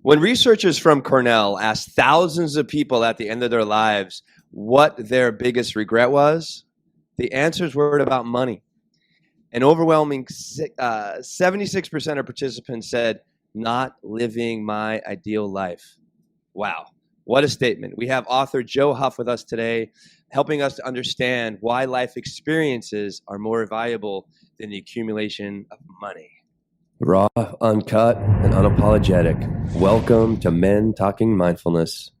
When researchers from Cornell asked thousands of people at the end of their lives what their biggest regret was, the answers were about money. An overwhelming 76% of participants said, not living my ideal life. Wow, what a statement. We have author Joe Huff with us today, helping us to understand why life experiences are more valuable than the accumulation of money. Raw, uncut, and unapologetic. Welcome to Men Talking Mindfulness.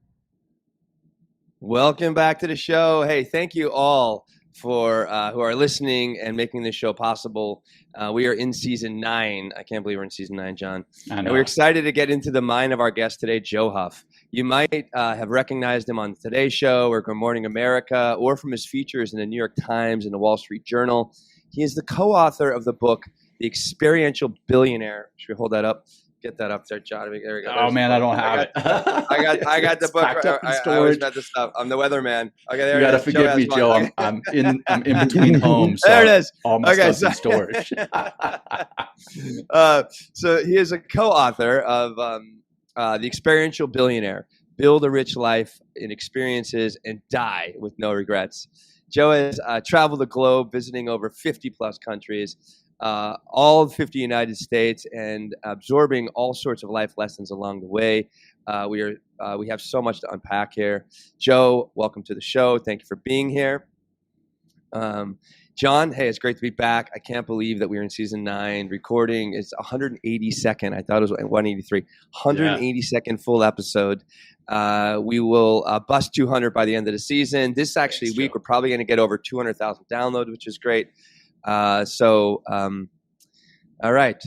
Welcome back to the show. Hey, thank you all for who are listening and making this show possible. We are in season 9. I can't believe we're in season 9, John. I know. And we're excited to get into the mind of our guest today, Joe Huff. You might have recognized him on Today's Show or Good Morning America, or from his features in the New York Times and the Wall Street Journal. He is the co-author of the book, The Experiential Billionaire. Should we hold that up? Get that up there, John. There we go. Oh man, I don't have it. I got the book. I always got this stuff. I'm the weatherman. Okay, there you it is. You got to forgive me, Joe. I'm in between homes. So there it is. All my stuff's in storage. So he is a co-author of The Experiential Billionaire: Build a Rich Life in Experiences and Die with No Regrets. Joe has traveled the globe, visiting over 50 plus countries. All 50 United States, and absorbing all sorts of life lessons along the way. We have so much to unpack here. Joe, welcome to the show. Thank you for being here. John, hey, it's great to be back. I can't believe that we're in season 9 recording. It's 182nd. I thought it was 183. 182nd full episode. We will bust 200 by the end of the season. This actually week, we're probably going to get over 200,000 downloads, which is great. All right.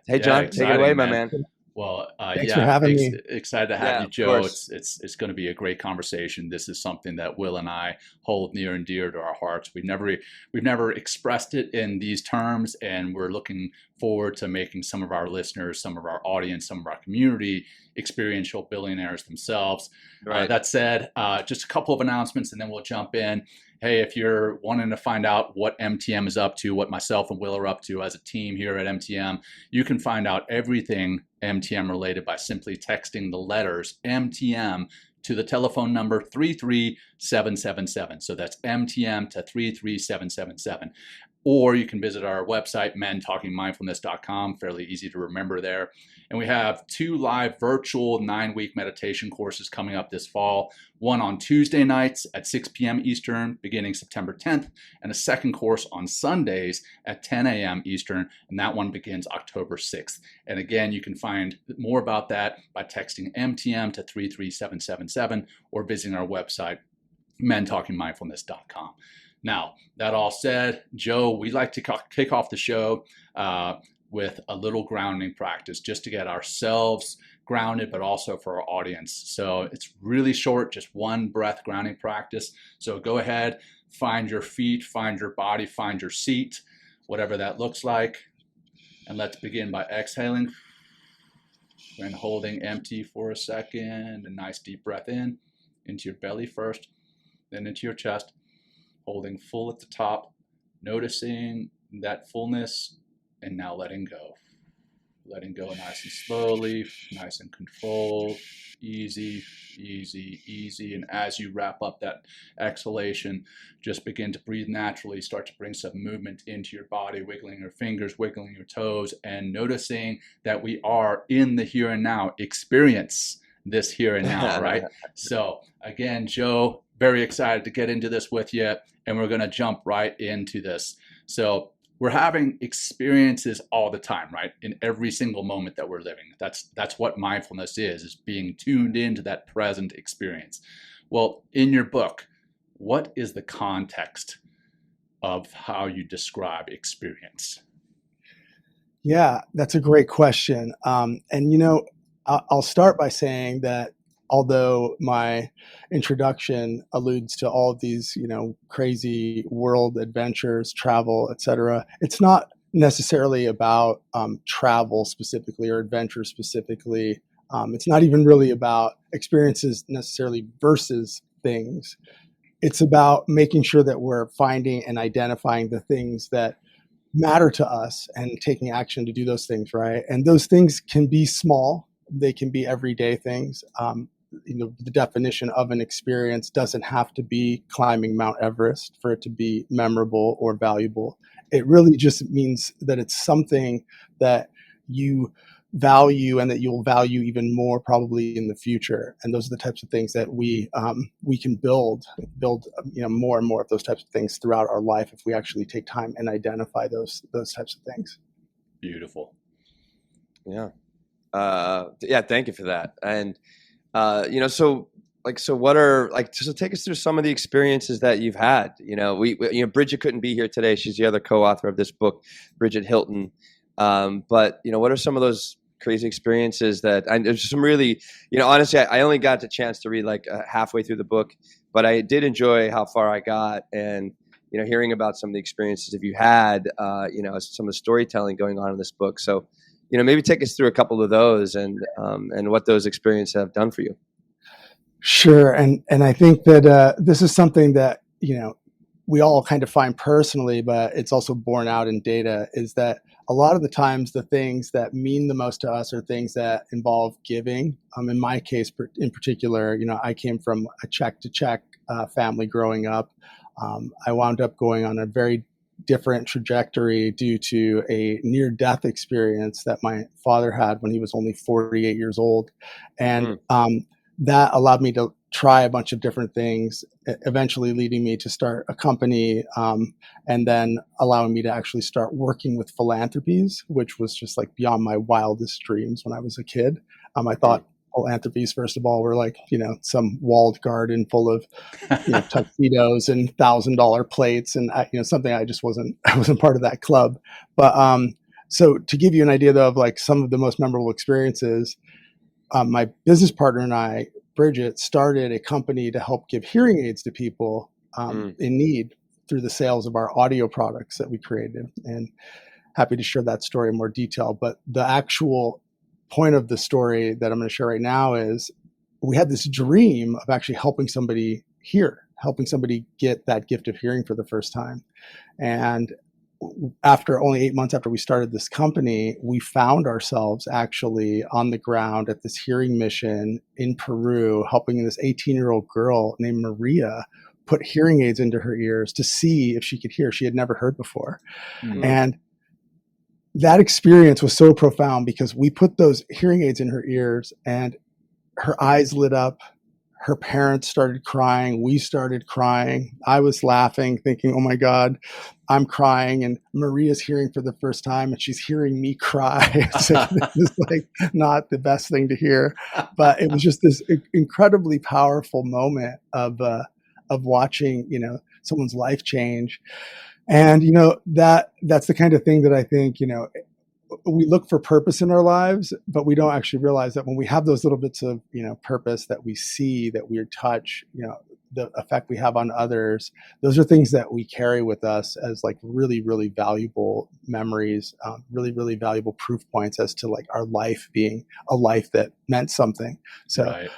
Hey, John, take it away, my man. Well, thanks for having me. Excited to have you, Joe. It's going to be a great conversation. This is something that Will and I hold near and dear to our hearts. We've never expressed it in these terms, and we're looking forward to making some of our listeners, some of our audience, some of our community experiential billionaires themselves. Right. That said, just a couple of announcements, and then we'll jump in. Hey, if you're wanting to find out what MTM is up to, what myself and Will are up to as a team here at MTM, you can find out everything MTM related by simply texting the letters MTM to the telephone number 33777. So that's MTM to 33777. Or you can visit our website, mentalkingmindfulness.com, fairly easy to remember there. And we have 2 live virtual 9-week meditation courses coming up this fall. One on Tuesday nights at 6 p.m. Eastern, beginning September 10th, and a second course on Sundays at 10 a.m. Eastern, and that one begins October 6th. And again, you can find more about that by texting MTM to 33777 or visiting our website, mentalkingmindfulness.com. Now, that all said, Joe, we like to kick off the show with a little grounding practice just to get ourselves grounded, but also for our audience. So it's really short, just 1 breath grounding practice. So go ahead, find your feet, find your body, find your seat, whatever that looks like. And let's begin by exhaling and holding empty for a second. A nice deep breath in, into your belly first, then into your chest. Holding full at the top, noticing that fullness, and now letting go. Letting go nice and slowly, nice and controlled, easy, easy, easy. And as you wrap up that exhalation, just begin to breathe naturally. Start to bring some movement into your body, wiggling your fingers, wiggling your toes, and noticing that we are in the here and now. Experience this here and now, right? So again, Joe, very excited to get into this with you, and we're going to jump right into this. So we're having experiences all the time, right? In every single moment that we're living. That's what mindfulness is being tuned into that present experience. Well, in your book, what is the context of how you describe experience? Yeah, that's a great question. And I'll start by saying that although my introduction alludes to all of these, crazy world adventures, travel, etc., it's not necessarily about travel specifically or adventure specifically. It's not even really about experiences necessarily versus things. It's about making sure that we're finding and identifying the things that matter to us and taking action to do those things, right? And those things can be small, they can be everyday things. The definition of an experience doesn't have to be climbing Mount Everest for it to be memorable or valuable. It really just means that it's something that you value and that you'll value even more probably in the future. And those are the types of things that we can build more and more of those types of things throughout our life if we actually take time and identify those types of things. Beautiful. Yeah. Thank you for that. And so take us through some of the experiences that you've had. Bridget couldn't be here today. She's the other co-author of this book, Bridget Hilton. But what are some of those crazy experiences there's some really, honestly, I only got the chance to read halfway through the book, but I did enjoy how far I got, and hearing about some of the experiences that you had, some of the storytelling going on in this book. So, maybe take us through a couple of those and what those experiences have done for you. Sure. And I think that this is something that, we all kind of find personally, but it's also borne out in data, is that a lot of the times the things that mean the most to us are things that involve giving. In my case in particular, I came from a check-to-check family growing up. I wound up going on a very different trajectory due to a near-death experience that my father had when he was only 48 years old. And that allowed me to try a bunch of different things, eventually leading me to start a company, and then allowing me to actually start working with philanthropies, which was just beyond my wildest dreams when I was a kid. I thought philanthropies, first of all, were some walled garden full of tuxedos and $1,000 plates, and something I wasn't part of that club. But so to give you an idea though of some of the most memorable experiences, my business partner and I, Bridget, started a company to help give hearing aids to people in need through the sales of our audio products that we created. And happy to share that story in more detail. But the actual point of the story that I'm going to share right now is we had this dream of actually helping somebody hear, helping somebody get that gift of hearing for the first time. And after only 8 months after we started this company, we found ourselves actually on the ground at this hearing mission in Peru, helping this 18-year-old girl named Maria put hearing aids into her ears to see if she could hear. She had never heard before. Mm-hmm. And that experience was so profound because we put those hearing aids in her ears and her eyes lit up. Her parents started crying. We started crying. I was laughing, thinking, oh my God, I'm crying. And Maria's hearing for the first time and she's hearing me cry. So this is not the best thing to hear. But it was just this incredibly powerful moment of watching, someone's life change. And, that's the kind of thing that I think, we look for purpose in our lives, but we don't actually realize that when we have those little bits of, purpose that we see, that we touch, the effect we have on others, those are things that we carry with us as really, really valuable memories, really, really valuable proof points as to our life being a life that meant something. So right.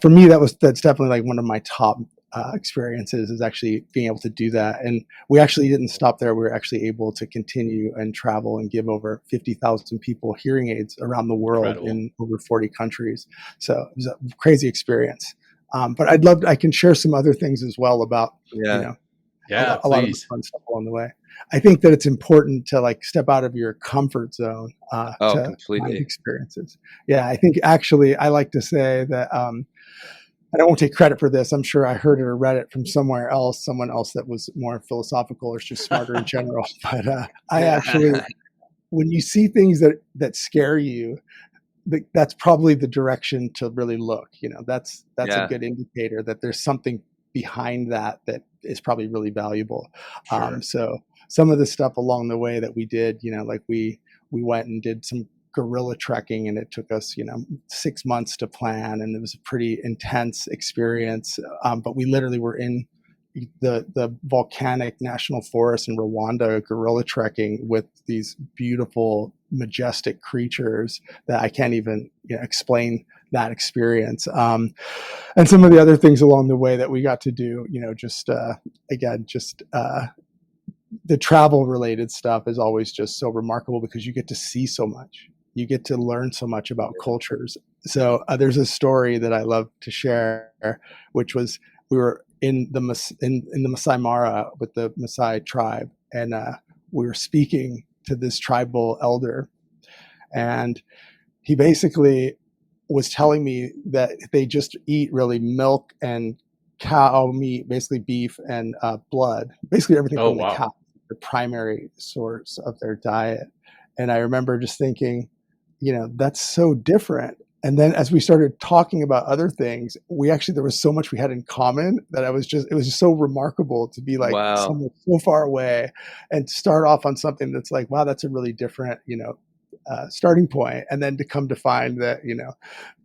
For me, that's definitely one of my top experiences, is actually being able to do that. And we actually didn't stop there. We were actually able to continue and travel and give over 50,000 people hearing aids around the world. Incredible. In over 40 countries. So it was a crazy experience. But I can share some other things as well about, a lot of fun stuff along the way. I think that it's important to step out of your comfort zone to completely. Find experiences. Yeah, I think actually I like to say that I won't take credit for this. I'm sure I heard it or read it from someone else that was more philosophical or just smarter in general. But I actually, when you see things that scare you, that's probably the direction to really look. That's a good indicator that there's something behind that is probably really valuable. Sure. So some of the stuff along the way that we did, we went and did some guerrilla trekking, and it took us 6 months to plan, and it was a pretty intense experience, but we literally were in the volcanic national forest in Rwanda guerrilla trekking with these beautiful majestic creatures that I can't even explain that experience, and some of the other things along the way that we got to do, the travel related stuff is always just so remarkable because you get to see so much. you get to learn so much about cultures. So there's a story that I love to share, which was we were in the Masai Mara with the Masai tribe, and we were speaking to this tribal elder, and he basically was telling me that they just eat really milk and cow meat, basically beef and blood, basically everything Oh, from the wow. cow, the primary source of their diet. And I remember just thinking, that's so different. And then as we started talking about other things, there was so much we had in common that it was just so remarkable to be like Wow. somewhere so far away and start off on something that's like, wow, that's a really different, starting point. And then to come to find that,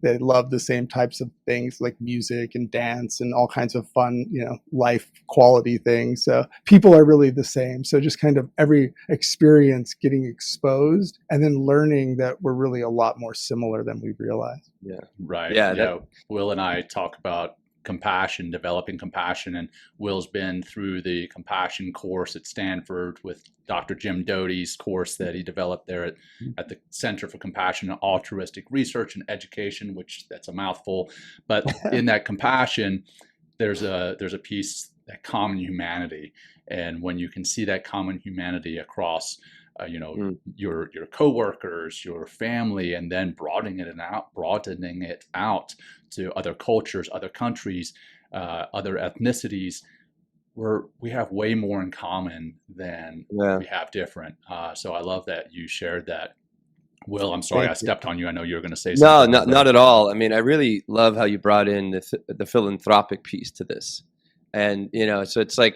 they love the same types of things like music and dance and all kinds of fun, life quality things. So people are really the same. So just kind of every experience getting exposed and then learning that we're really a lot more similar than we realize. Yeah. Right. Yeah. Will and I talk about compassion, developing compassion, and Will's been through the compassion course at Stanford with Dr. Jim Doty's course that he developed there at the Center for Compassion and Altruistic Research and Education, which that's a mouthful. But in that compassion, there's a piece, that common humanity. And when you can see that common humanity across your coworkers, your family, and then broadening it out to other cultures, other countries, other ethnicities, we have way more in common than we have different. So I love that you shared that. Will, I'm sorry I stepped on you. I know you were going to say something. No, not at all. I mean, I really love how you brought in the philanthropic piece to this, and so it's like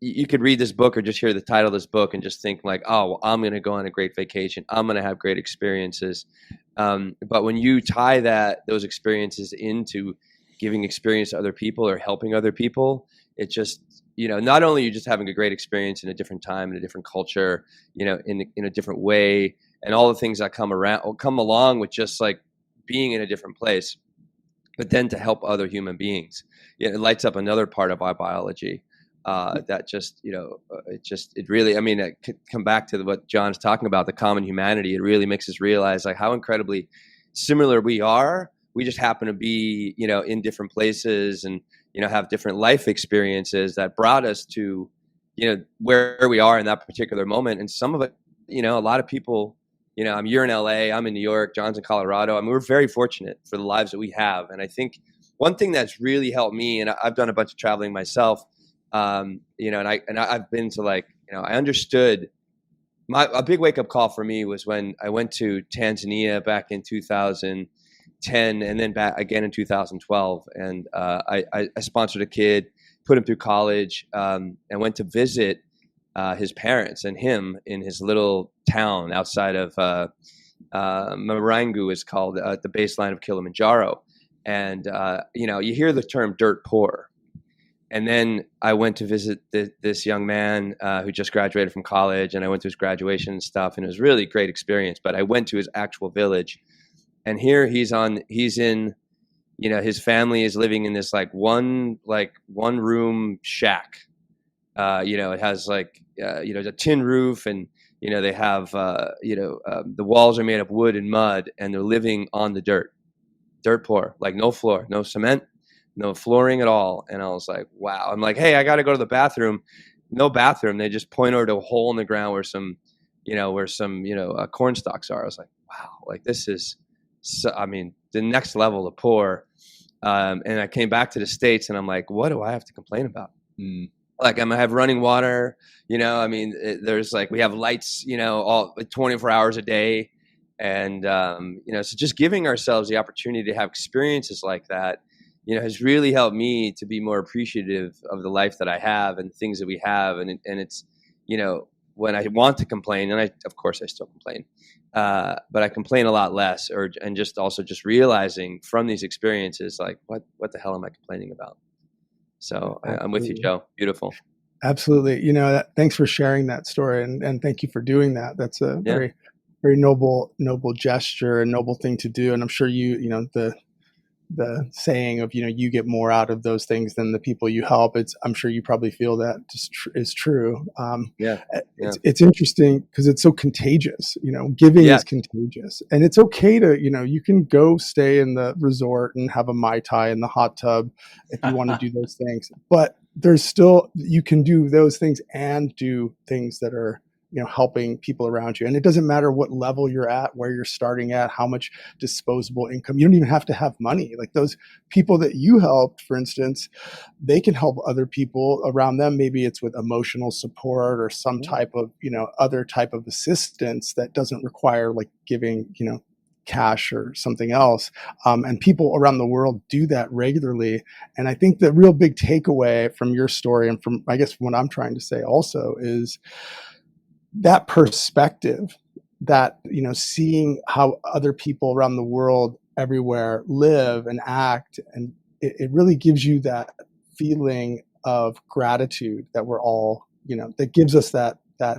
you could read this book or just hear the title of this book and just think like, oh, well, I'm going to go on a great vacation. I'm going to have great experiences. But when you tie those experiences into giving experience to other people or helping other people, it just, not only are you just having a great experience in a different time, in a different culture, in a different way, and all the things that come along with just like being in a different place, but then to help other human beings. It lights up another part of our biology. That just, it really, I mean, come back to what John's talking about, the common humanity. It really makes us realize like how incredibly similar we are. We just happen to be, in different places and, have different life experiences that brought us to, where we are in that particular moment. And some of it, a lot of people, you're in LA, I'm in New York, John's in Colorado. I mean, we're very fortunate for the lives that we have. And I think one thing that's really helped me, and I've done a bunch of traveling myself, and I've been to I understood a big wake up call for me was when I went to Tanzania back in 2010 and then back again in 2012. And I sponsored a kid, put him through college, and went to visit his parents and him in his little town outside of Marangu is called, at the baseline of Kilimanjaro. And, you hear the term dirt poor. And then I went to visit this young man who just graduated from college, and I went to his graduation and stuff, and it was a really great experience. But I went to his actual village, and here he's in, his family is living in this one room shack. It has a tin roof, and they have the walls are made of wood and mud, and they're living on the dirt poor, like no floor, no cement, no flooring at all. And I was like, wow. I'm like, hey, I got to go to the bathroom. No bathroom. They just point over to a hole in the ground where some corn stalks are. I was like, wow, like this is, the next level of poor. And I came back to the States and I'm like, what do I have to complain about? Like I have running water, there's we have lights, all 24 hours a day. And, so just giving ourselves the opportunity to have experiences like that, has really helped me to be more appreciative of the life that I have and things that we have. And it's, when I want to complain, and of course I still complain, but I complain a lot less, and just also just realizing from these experiences, like what the hell am I complaining about? So I'm with you, Joe. Beautiful. Absolutely. Thanks for sharing that story, and thank you for doing that. That's a very noble gesture and noble thing to do. And I'm sure the the saying of, you get more out of those things than the people you help. I'm sure you probably feel that just is true. Yeah. It's interesting because it's so contagious. Giving Yeah. is contagious, and it's okay to, you can go stay in the resort and have a Mai Tai in the hot tub if you want to do those things. But there's still, you can do those things and do things that are, helping people around you. And it doesn't matter what level you're at, where you're starting at, how much disposable income. You don't even have to have money. Like those people that you helped, for instance, they can help other people around them. Maybe it's with emotional support or some type of, other type of assistance that doesn't require like giving, cash or something else. And people around the world do that regularly. And I think the real big takeaway from your story, and from, I guess, what I'm trying to say also, is that perspective, that, seeing how other people around the world everywhere live and act. And it really gives you that feeling of gratitude that we're all, that gives us that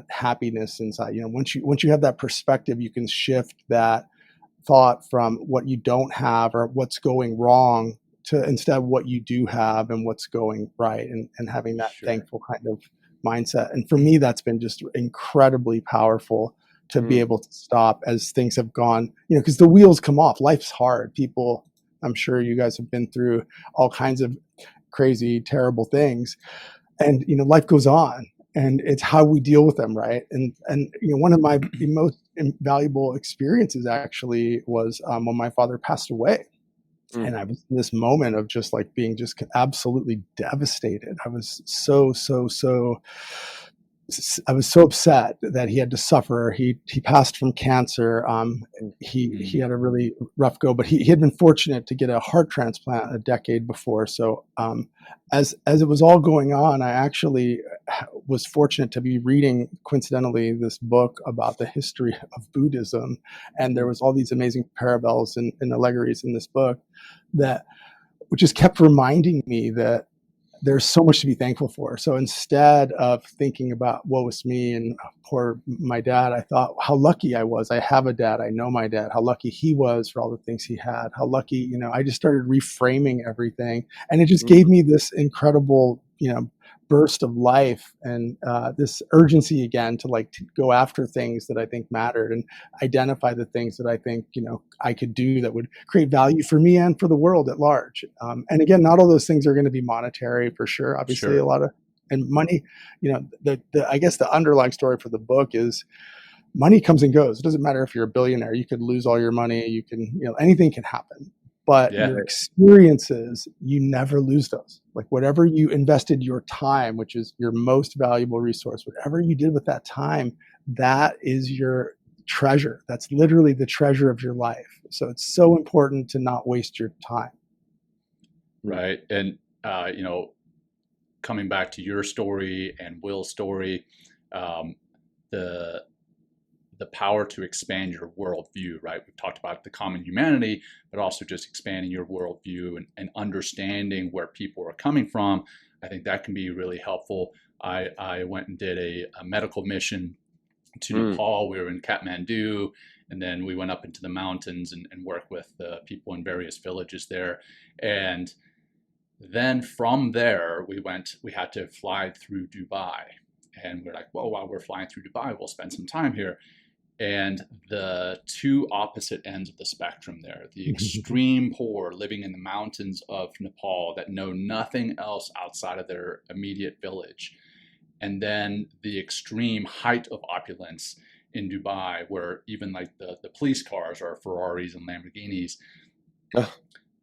happiness inside. Once you have that perspective, you can shift that thought from what you don't have or what's going wrong to instead what you do have and what's going right, and having that thankful kind of mindset. And for me, that's been just incredibly powerful to be able to stop as things have gone, because the wheels come off. Life's hard. People, I'm sure you guys have been through all kinds of crazy, terrible things, and, life goes on, and it's how we deal with them. Right. And one of my most invaluable experiences actually was when my father passed away. And I was in this moment of just like being just absolutely devastated. I was I was so upset that he had to suffer. He passed from cancer. He had a really rough go, but he had been fortunate to get a heart transplant a decade before. So as it was all going on, I actually was fortunate to be reading, coincidentally, this book about the history of Buddhism. And there was all these amazing parallels and allegories in this book that just kept reminding me that there's so much to be thankful for. So instead of thinking about woe is me and poor my dad, I thought how lucky I was. I have a dad. I know my dad, how lucky he was for all the things he had, how lucky, I just started reframing everything. And it just gave me this incredible, burst of life and this urgency again to go after things that I think mattered and identify the things that I think, I could do that would create value for me and for the world at large. And again, not all those things are going to be monetary for sure. Obviously, a lot of, and money, I guess the underlying story for the book is money comes and goes. It doesn't matter if you're a billionaire, you could lose all your money. You can, anything can happen. But your experiences, you never lose those. Like whatever you invested your time, which is your most valuable resource, whatever you did with that time, that is your treasure. That's literally the treasure of your life. So it's so important to not waste your time. Right. And, coming back to your story and Will's story, the power to expand your worldview, right? We've talked about the common humanity, but also just expanding your worldview and understanding where people are coming from. I think that can be really helpful. I went and did a medical mission to Nepal. We were in Kathmandu, and then we went up into the mountains and worked with people in various villages there. And then from there, we had to fly through Dubai. And we're like, well, while we're flying through Dubai, we'll spend some time here. And the two opposite ends of the spectrum there, the extreme poor living in the mountains of Nepal that know nothing else outside of their immediate village. And then the extreme height of opulence in Dubai, where even like the police cars are Ferraris and Lamborghinis.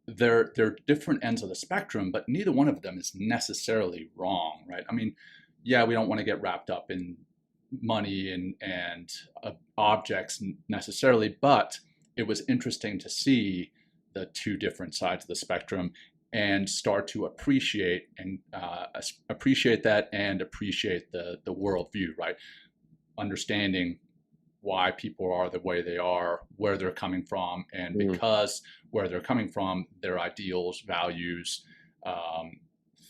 They're different ends of the spectrum, but neither one of them is necessarily wrong, right? I mean, yeah, we don't want to get wrapped up in money and objects necessarily, but it was interesting to see the two different sides of the spectrum and start to appreciate that and appreciate the worldview, right? Understanding why people are the way they are, where they're coming from, and because where they're coming from, their ideals, values,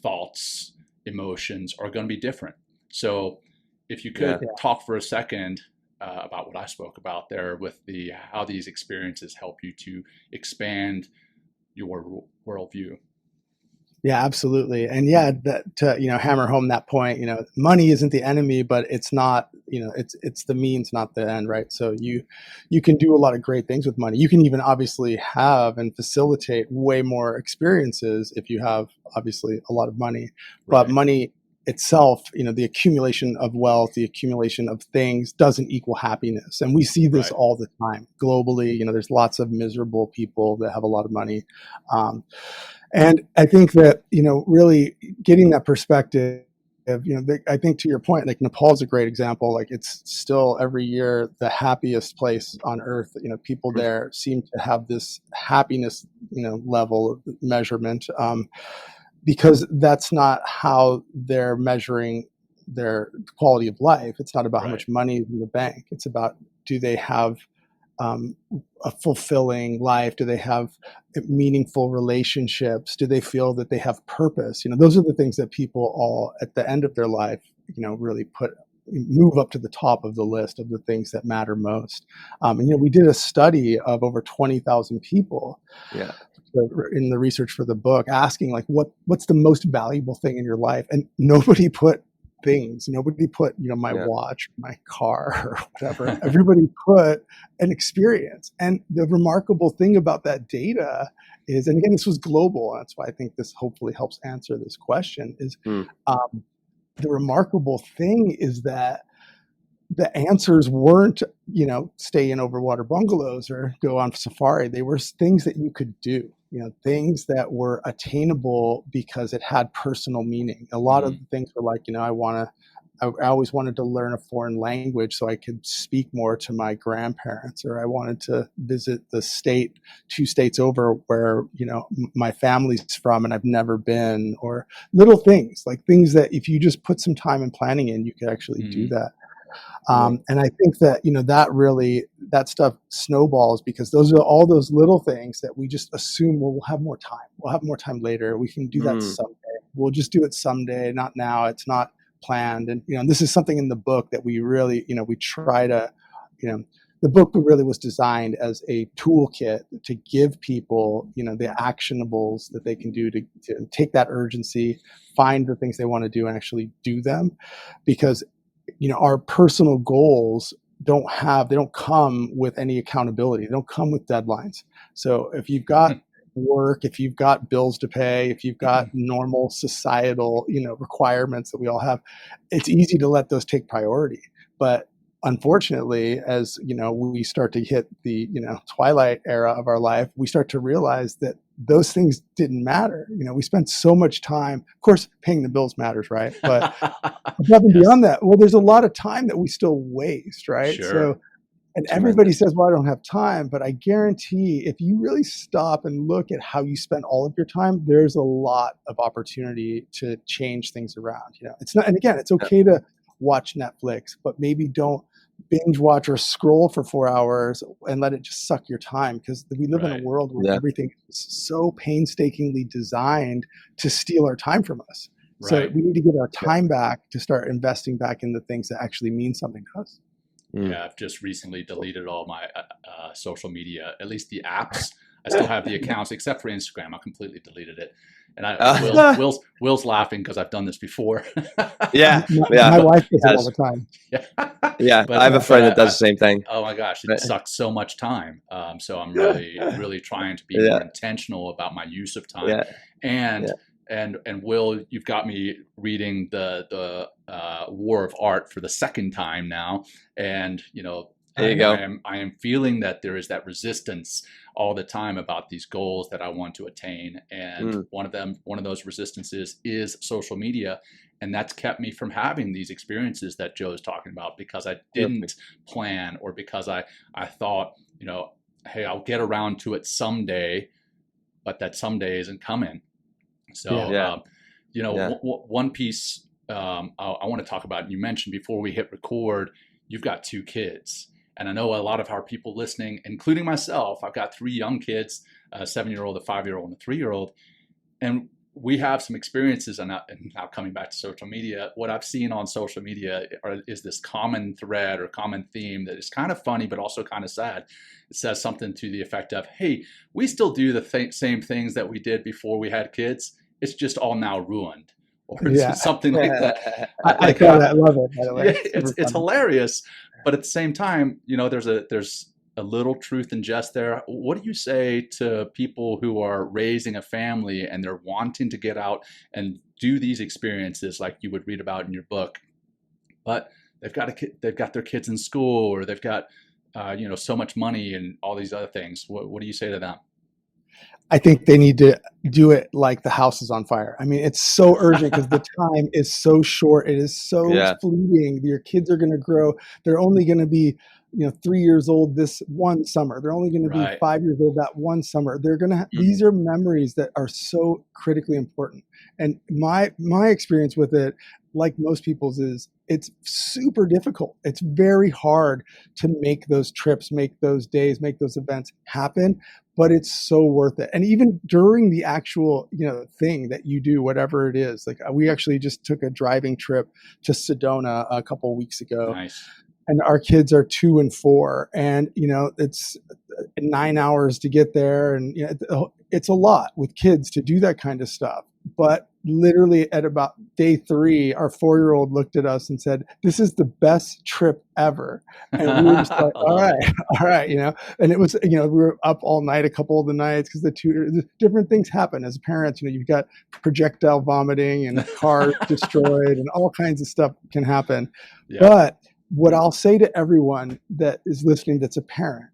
thoughts, emotions are going to be different. So if you could talk for a second about what I spoke about there with how these experiences help you to expand your worldview. Yeah, absolutely. And yeah, that to, hammer home that point, money isn't the enemy, but it's not, it's the means, not the end, right? So you can do a lot of great things with money. You can even obviously have and facilitate way more experiences if you have obviously a lot of money. But Right. money itself, the accumulation of wealth, the accumulation of things doesn't equal happiness. And we see this Right. all the time globally. There's lots of miserable people that have a lot of money. And I think that, really getting that perspective, I think to your point, like Nepal's a great example. Like it's still every year the happiest place on earth. People there seem to have this happiness, level of measurement, because that's not how they're measuring their quality of life. It's not about how much money is in the bank. It's about, do they have a fulfilling life? Do they have meaningful relationships? Do they feel that they have purpose? Those are the things that people all at the end of their life, really move up to the top of the list of the things that matter most. And we did a study of over 20,000 people. Yeah. In the research for the book, asking like, what's the most valuable thing in your life? And nobody put things. Nobody put, my watch, my car, or whatever. Everybody put an experience. And the remarkable thing about that data is, and again, this was global. That's why I think this hopefully helps answer this question, is the remarkable thing is that the answers weren't, stay in overwater bungalows or go on safari. They were things that you could do, things that were attainable because it had personal meaning. A lot of the things were like, I always wanted to learn a foreign language so I could speak more to my grandparents, or I wanted to visit the state 2 states over where, my family's from and I've never been, or little things that if you just put some time and planning in, you could actually do that. And I think that, that stuff snowballs because those are all those little things that we just assume, well, we'll have more time. We'll have more time later. We can do that someday. We'll just do it someday, not now. It's not planned. And, this is something in the book that we really, we try to, the book really was designed as a toolkit to give people, the actionables that they can do to take that urgency, find the things they want to do and actually do them. Because our personal goals they don't come with any accountability. They don't come with deadlines. So if you've got work, if you've got bills to pay, if you've got normal societal, requirements that we all have, it's easy to let those take priority. But unfortunately, as we start to hit the twilight era of our life, we start to realize that those things didn't matter. We spent so much time. Of course, paying the bills matters, right? But above and beyond that, well, there's a lot of time that we still waste, right? Sure. So, and everybody says, "Well, I don't have time," but I guarantee, if you really stop and look at how you spend all of your time, there's a lot of opportunity to change things around. It's not, and again, it's okay to watch Netflix, but maybe don't binge watch or scroll for 4 hours and let it just suck your time, because we live in a world where everything is so painstakingly designed to steal our time from us. So we need to get our time back to start investing back in the things that actually mean something to us. Yeah, I've just recently deleted all my social media, at least the apps. I still have the accounts except for Instagram. I completely deleted it. And Will's laughing because I've done this before. My wife does it all the time. But I have a friend that does the same thing. Oh my gosh, it sucks so much time. So I'm really trying to be more intentional about my use of time. And Will, you've got me reading the War of Art for the second time now, and there you go. I am feeling that there is that resistance all the time about these goals that I want to attain, and one of those resistances is social media, and that's kept me from having these experiences that Joe's talking about because I didn't plan, or because I thought, hey, I'll get around to it someday, but that someday isn't coming. So, one piece I want to talk about, you mentioned before we hit record, you've got 2 kids. And I know a lot of our people listening, including myself, I've got 3 young kids, a 7-year-old, a 5-year-old, and a 3-year-old. And we have some experiences, and now coming back to social media, what I've seen on social media is this common thread or common theme that is kind of funny, but also kind of sad. It says something to the effect of, hey, we still do the same things that we did before we had kids. It's just all now ruined, or something like that. I love it, by the way. Yeah, it's hilarious, but at the same time, there's a little truth and jest there. What do you say to people who are raising a family and they're wanting to get out and do these experiences like you would read about in your book, but they've got their kids in school, or they've got so much money and all these other things? What do you say to them? I think they need to do it like the house is on fire. I mean, it's so urgent because the time is so short. It is so fleeting. Your kids are going to grow. They're only going to be 3 years old this one summer. They're only going to be 5 years old that one summer. They're going to these are memories that are so critically important. And my experience with it, like most people's, is it's super difficult. It's very hard to make those trips, make those days, make those events happen, but it's so worth it. And even during the actual, thing that you do, whatever it is, like we actually just took a driving trip to Sedona a couple of weeks ago. Nice. And our kids are 2 and 4, and it's 9 hours to get there, and it's a lot with kids to do that kind of stuff. But literally at about day 3, our 4-year-old looked at us and said, "This is the best trip ever." And we were just like, all right, And it was, we were up all night a couple of the nights because the different things happen as parents. You've got projectile vomiting and cars destroyed, and all kinds of stuff can happen. Yeah. But what I'll say to everyone that is listening that's a parent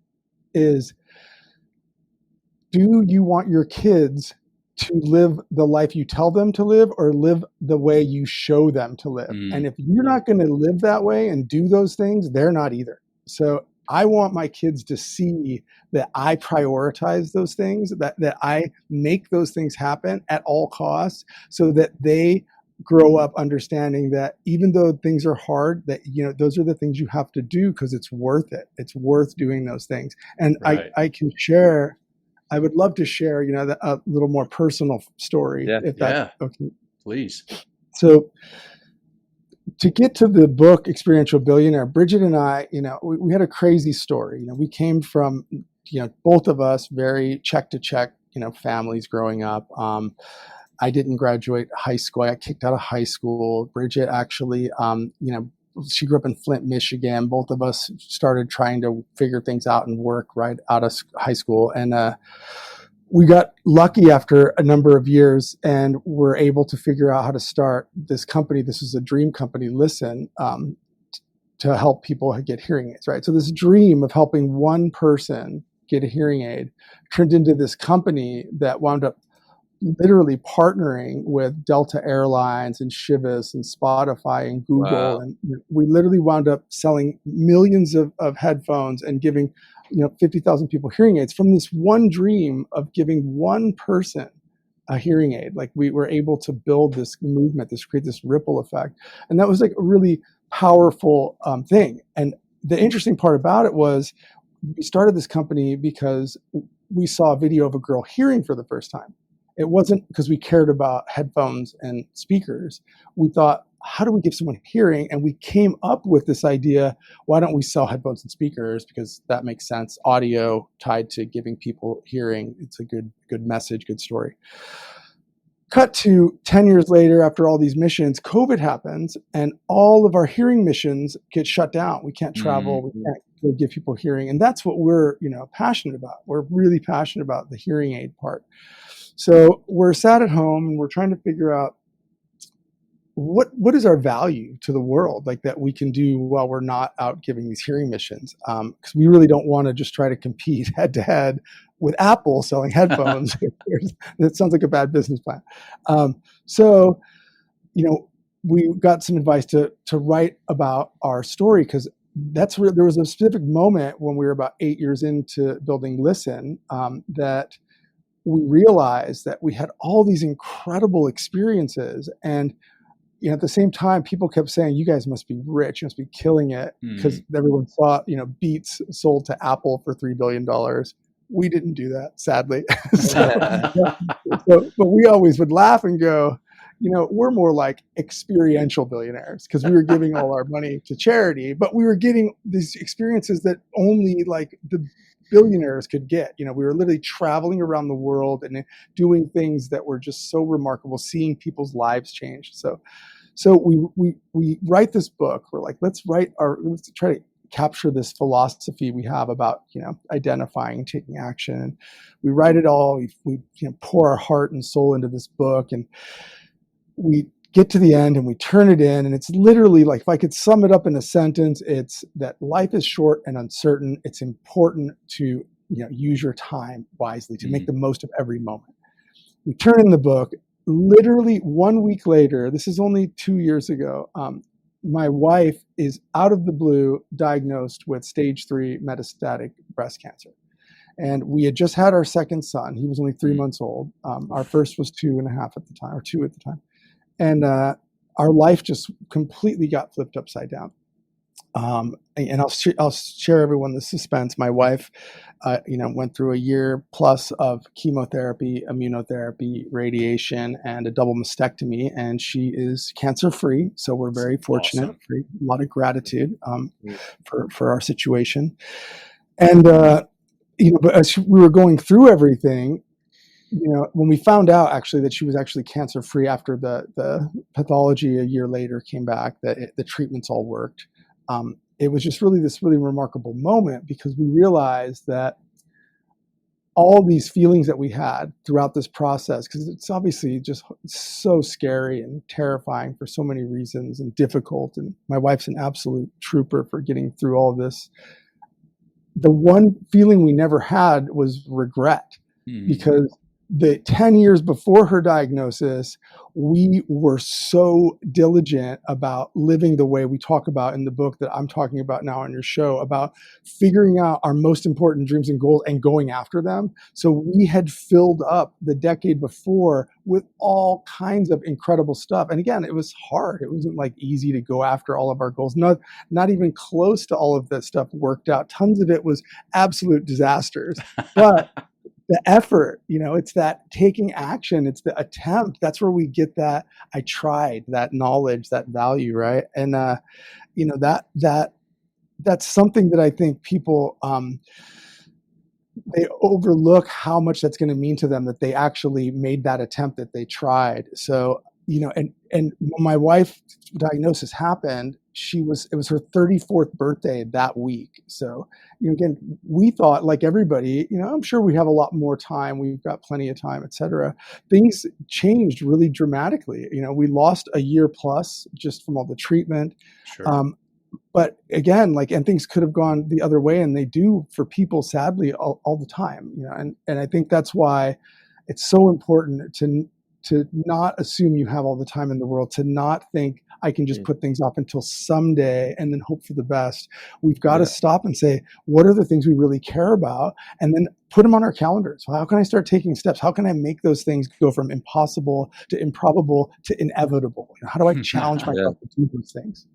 is, do you want your kids to live the life you tell them to live, or live the way you show them to live? And if you're not going to live that way and do those things, they're not either. So I want my kids to see that I prioritize those things, that I make those things happen at all costs, so that they grow up understanding that even though things are hard, that those are the things you have to do because it's worth it. It's worth doing those things. And I would love to share a little more personal story, if that's okay. Please. So to get to the book Experiential Billionaire, Bridget and I, we had a crazy story. We came from both of us very check to check families growing up. I didn't graduate high school. I got kicked out of high school. Bridget actually, she grew up in Flint, Michigan. Both of us started trying to figure things out and work right out of high school. And we got lucky after a number of years and were able to figure out how to start this company. This is a dream company, Listen, to help people get hearing aids, right? So this dream of helping one person get a hearing aid turned into this company that wound up literally partnering with Delta Airlines and Chivas and Spotify and Google. Wow. And we literally wound up selling millions of headphones and giving 50,000 people hearing aids from this one dream of giving one person a hearing aid. Like, we were able to build this movement, create this ripple effect. And that was like a really powerful thing. And the interesting part about it was, we started this company because we saw a video of a girl hearing for the first time. It wasn't because we cared about headphones and speakers. We thought, how do we give someone hearing? And we came up with this idea, why don't we sell headphones and speakers? Because that makes sense. Audio tied to giving people hearing. It's a good message, good story. Cut to 10 years later, after all these missions, COVID happens and all of our hearing missions get shut down. We can't travel. We can't go give people hearing. And that's what we're passionate about. We're really passionate about the hearing aid part. So we're sat at home and we're trying to figure out what is our value to the world, like, that we can do while we're not out giving these hearing missions. Because we really don't want to just try to compete head to head with Apple selling headphones. That sounds like a bad business plan. So we got some advice to write about our story, because there was a specific moment when we were about 8 years into building Listen, that we realized that we had all these incredible experiences. And at the same time, people kept saying, you guys must be rich, you must be killing it, because everyone saw, Beats sold to Apple for $3 billion. We didn't do that, sadly. But we always would laugh and go, we're more like experiential billionaires because we were giving all our money to charity, but we were getting these experiences that only like the billionaires could get. We were literally traveling around the world and doing things that were just so remarkable, seeing people's lives change. So we write this book. We're like, let's try to capture this philosophy we have about identifying and taking action. And we write it all. We pour our heart and soul into this book, and we get to the end and we turn it in, and it's literally like, if I could sum it up in a sentence, it's that life is short and uncertain. It's important to use your time wisely, to make the most of every moment. We turn in the book. Literally 1 week later, this is only 2 years ago, my wife is out of the blue diagnosed with stage 3 metastatic breast cancer. And we had just had our second son. He was only 3 months old. Our first was 2.5 at the time, or 2 at the time. And our life just completely got flipped upside down. And I'll share everyone the suspense. My wife, went through a year plus of chemotherapy, immunotherapy, radiation, and a double mastectomy, and she is cancer-free. So we're very fortunate. Awesome. A lot of gratitude for our situation. And but as we were going through everything, when we found out actually that she was actually cancer-free after the pathology a year later came back, that the treatments all worked. It was just this really remarkable moment, because we realized that all these feelings that we had throughout this process, because it's obviously just so scary and terrifying for so many reasons and difficult. And my wife's an absolute trooper for getting through all of this. The one feeling we never had was regret, because the 10 years before her diagnosis, we were so diligent about living the way we talk about in the book that I'm talking about now on your show, about figuring out our most important dreams and goals and going after them. So we had filled up the decade before with all kinds of incredible stuff. And again, it was hard. It wasn't like easy to go after all of our goals. Not even close to all of that stuff worked out. Tons of it was absolute disasters. But the effort, it's that taking action, it's the attempt. That's where we get that I tried, that knowledge, that value, right? And that's something that I think people they overlook how much that's going to mean to them, that they actually made that attempt, that they tried. So and when my wife's diagnosis happened, it was her 34th birthday that week. So, again, we thought, like everybody, I'm sure we have a lot more time. We've got plenty of time, et cetera. Things changed really dramatically. We lost a year plus just from all the treatment. Sure. But again, and things could have gone the other way, and they do for people, sadly, all the time. And I think that's why it's so important to not assume you have all the time in the world, to not think I can just put things off until someday and then hope for the best. We've got to stop and say, what are the things we really care about? And then put them on our calendars. Well, how can I start taking steps? How can I make those things go from impossible to improbable to inevitable? How do I challenge myself to do those things?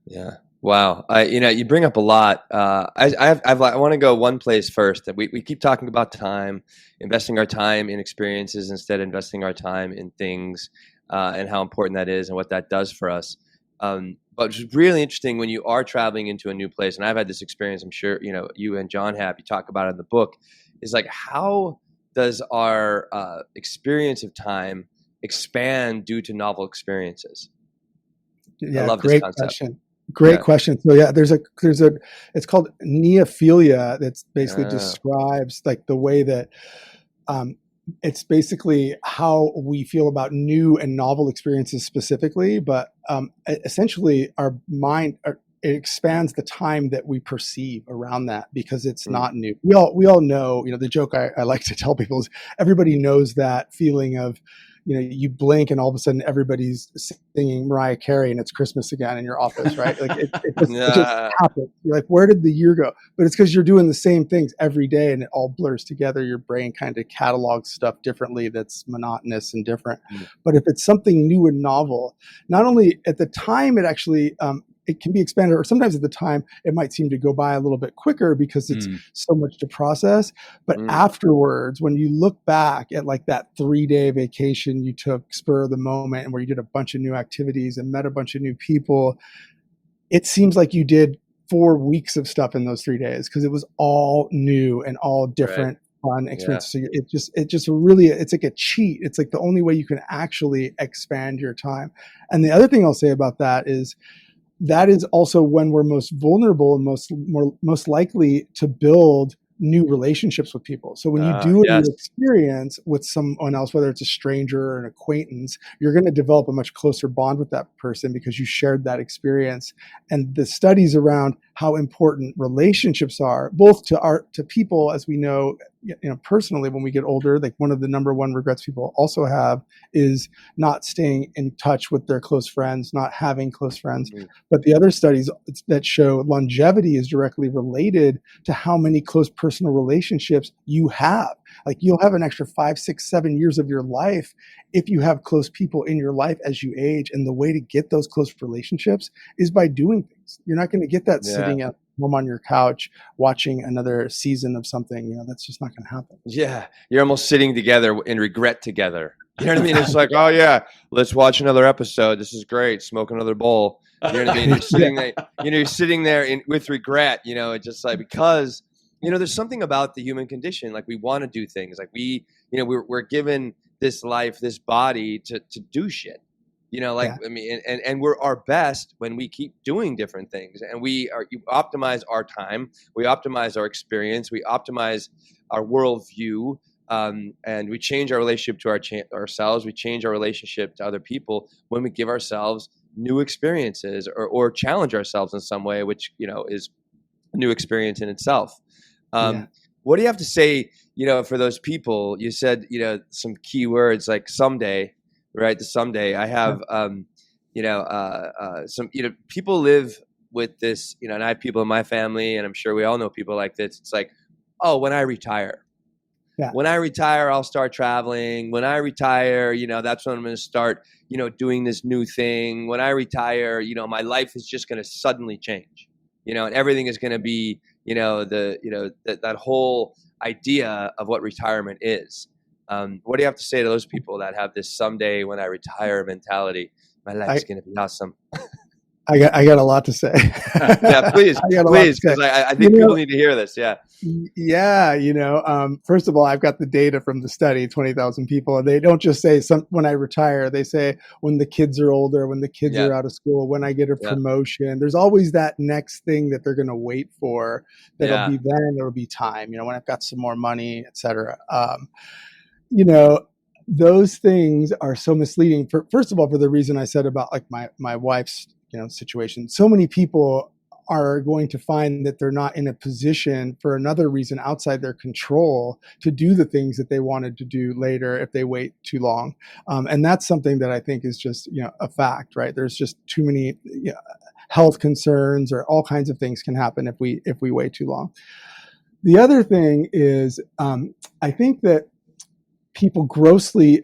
Yeah. Wow. You bring up a lot. I want to go one place first. That we keep talking about time, investing our time in experiences instead of investing our time in things, and how important that is and what that does for us. But it's really interesting when you are traveling into a new place, and I've had this experience. I'm sure you and John have. You talk about it in the book. Is like, how does our experience of time expand due to novel experiences? Yeah, I love great this concept. question. Great question. So there's it's called neophilia, that's basically describes like the way that it's basically how we feel about new and novel experiences specifically, but essentially our mind it expands the time that we perceive around that, because it's not new. We all know, the joke I like to tell people is everybody knows that feeling of, you blink and all of a sudden everybody's singing Mariah Carey and it's Christmas again in your office, right? Like it just happens. You're like, where did the year go? But it's because you're doing the same things every day and it all blurs together. Your brain kind of catalogs stuff differently that's monotonous and different. But if it's something new and novel, not only at the time it actually it can be expanded, or sometimes at the time it might seem to go by a little bit quicker because it's so much to process. But afterwards, when you look back at like that 3-day vacation you took spur of the moment, and where you did a bunch of new activities and met a bunch of new people, it seems like you did 4 weeks of stuff in those 3 days, because it was all new and all different fun experiences. So it just really, it's like a cheat. It's like the only way you can actually expand your time. And the other thing I'll say about that is also when we're most vulnerable and most likely to build new relationships with people. So when you do a new experience with someone else, whether it's a stranger or an acquaintance, you're going to develop a much closer bond with that person because you shared that experience. And the studies around how important relationships are, both to people, as we know, personally, when we get older, like one of the number one regrets people also have is not staying in touch with their close friends, not having close friends. But the other studies that show longevity is directly related to how many close personal relationships you have. Like you'll have an extra 5, 6, 7 years of your life if you have close people in your life as you age. And the way to get those close relationships is by doing things. You're not going to get that sitting at home on your couch watching another season of something. That's just not going to happen. Yeah, you're almost sitting together in regret together. You know what I mean? It's like, oh yeah, let's watch another episode. This is great. Smoke another bowl. You know what I mean? You're sitting there. You're sitting there with regret. It's just like, because there's something about the human condition. Like we want to do things. Like we're given this life, this body to do shit. I mean, and we're our best when we keep doing different things, and you optimize our time, we optimize our experience, we optimize our worldview, and we change our relationship to ourselves. We change our relationship to other people when we give ourselves new experiences or challenge ourselves in some way, which is a new experience in itself. What do you have to say, for those people? You said, some key words like someday. Right. The someday. I have, some, people live with this, and I have people in my family, and I'm sure we all know people like this. It's like, oh, when I retire, I'll start traveling. When I retire, that's when I'm going to start, doing this new thing. When I retire, my life is just going to suddenly change, and everything is going to be, that whole idea of what retirement is. What do you have to say to those people that have this someday when I retire mentality? My life's going to be awesome. I got a lot to say. Yeah, please, because I think people need to hear this. Yeah. Yeah. First of all, I've got the data from the study, 20,000 people, and they don't just say when I retire, they say when the kids are older, when the kids are out of school, when I get a promotion. There's always that next thing that they're going to wait for. That'll be then, it'll be time, when I've got some more money, et cetera. Those things are so misleading. First of all, for the reason I said about like my wife's, situation. So many people are going to find that they're not in a position for another reason outside their control to do the things that they wanted to do later if they wait too long. And that's something that I think is just, a fact, right? There's just too many health concerns, or all kinds of things can happen if we wait too long. The other thing is, I think that people grossly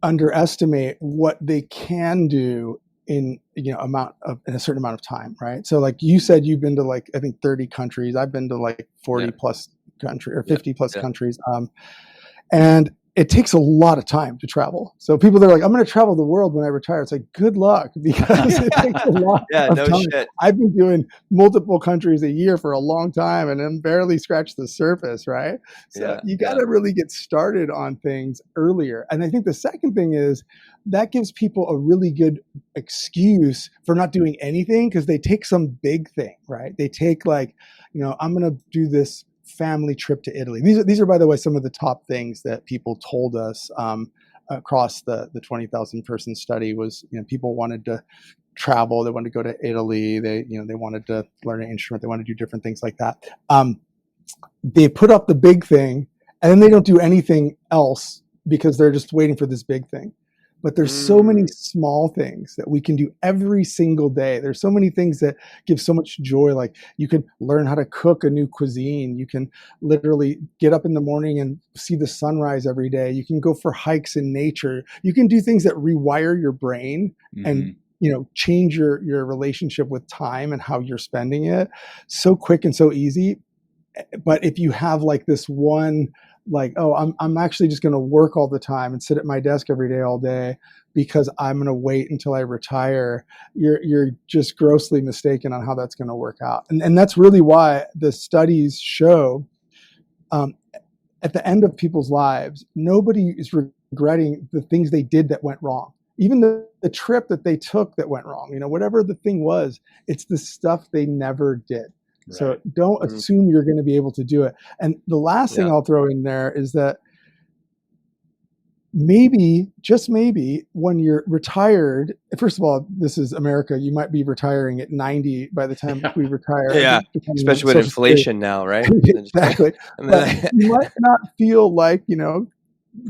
underestimate what they can do in in a certain amount of time, right? So like you said, you've been to like I think 30 countries. I've been to like 40 plus countries or 50 plus countries, and it takes a lot of time to travel. So people that are like, I'm going to travel the world when I retire. It's like, good luck, because it takes a lot of time. Shit. I've been doing multiple countries a year for a long time, and I'm barely scratched the surface, right? So you got to really get started on things earlier. And I think the second thing is that gives people a really good excuse for not doing anything, because they take some big thing, right? They take like, I'm going to do this family trip to Italy. These are, by the way, some of the top things that people told us across the 20,000 person study was, people wanted to travel. They wanted to go to Italy. They wanted to learn an instrument. They wanted to do different things like that. They put up the big thing, and then they don't do anything else because they're just waiting for this big thing. But there's so many small things that we can do every single day. There's so many things that give so much joy. Like you can learn how to cook a new cuisine. You can literally get up in the morning and see the sunrise every day. You can go for hikes in nature. You can do things that rewire your brain and change your relationship with time and how you're spending it so quick and so easy. But if you have like this one, like, oh, I'm actually just going to work all the time and sit at my desk every day all day because I'm going to wait until I retire, you're just grossly mistaken on how that's going to work out. And that's really why the studies show at the end of people's lives, nobody is regretting the things they did that went wrong. Even the trip that they took that went wrong, whatever the thing was, it's the stuff they never did. Right. So don't assume you're going to be able to do it. And the last thing I'll throw in there is that maybe, just maybe, when you're retired, first of all, this is America, you might be ritiring at 90 by the time we retire. Yeah, especially with inflation now, right? Exactly. But you might not feel like,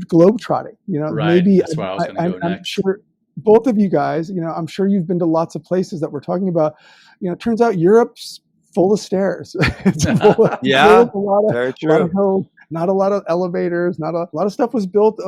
globetrotting, right. Maybe that's where I was going to go next. I'm sure both of you guys, I'm sure you've been to lots of places that we're talking about. It turns out Europe's full of stairs. It's full of, very true. A lot of hills, not a lot of elevators, not a lot of stuff was built,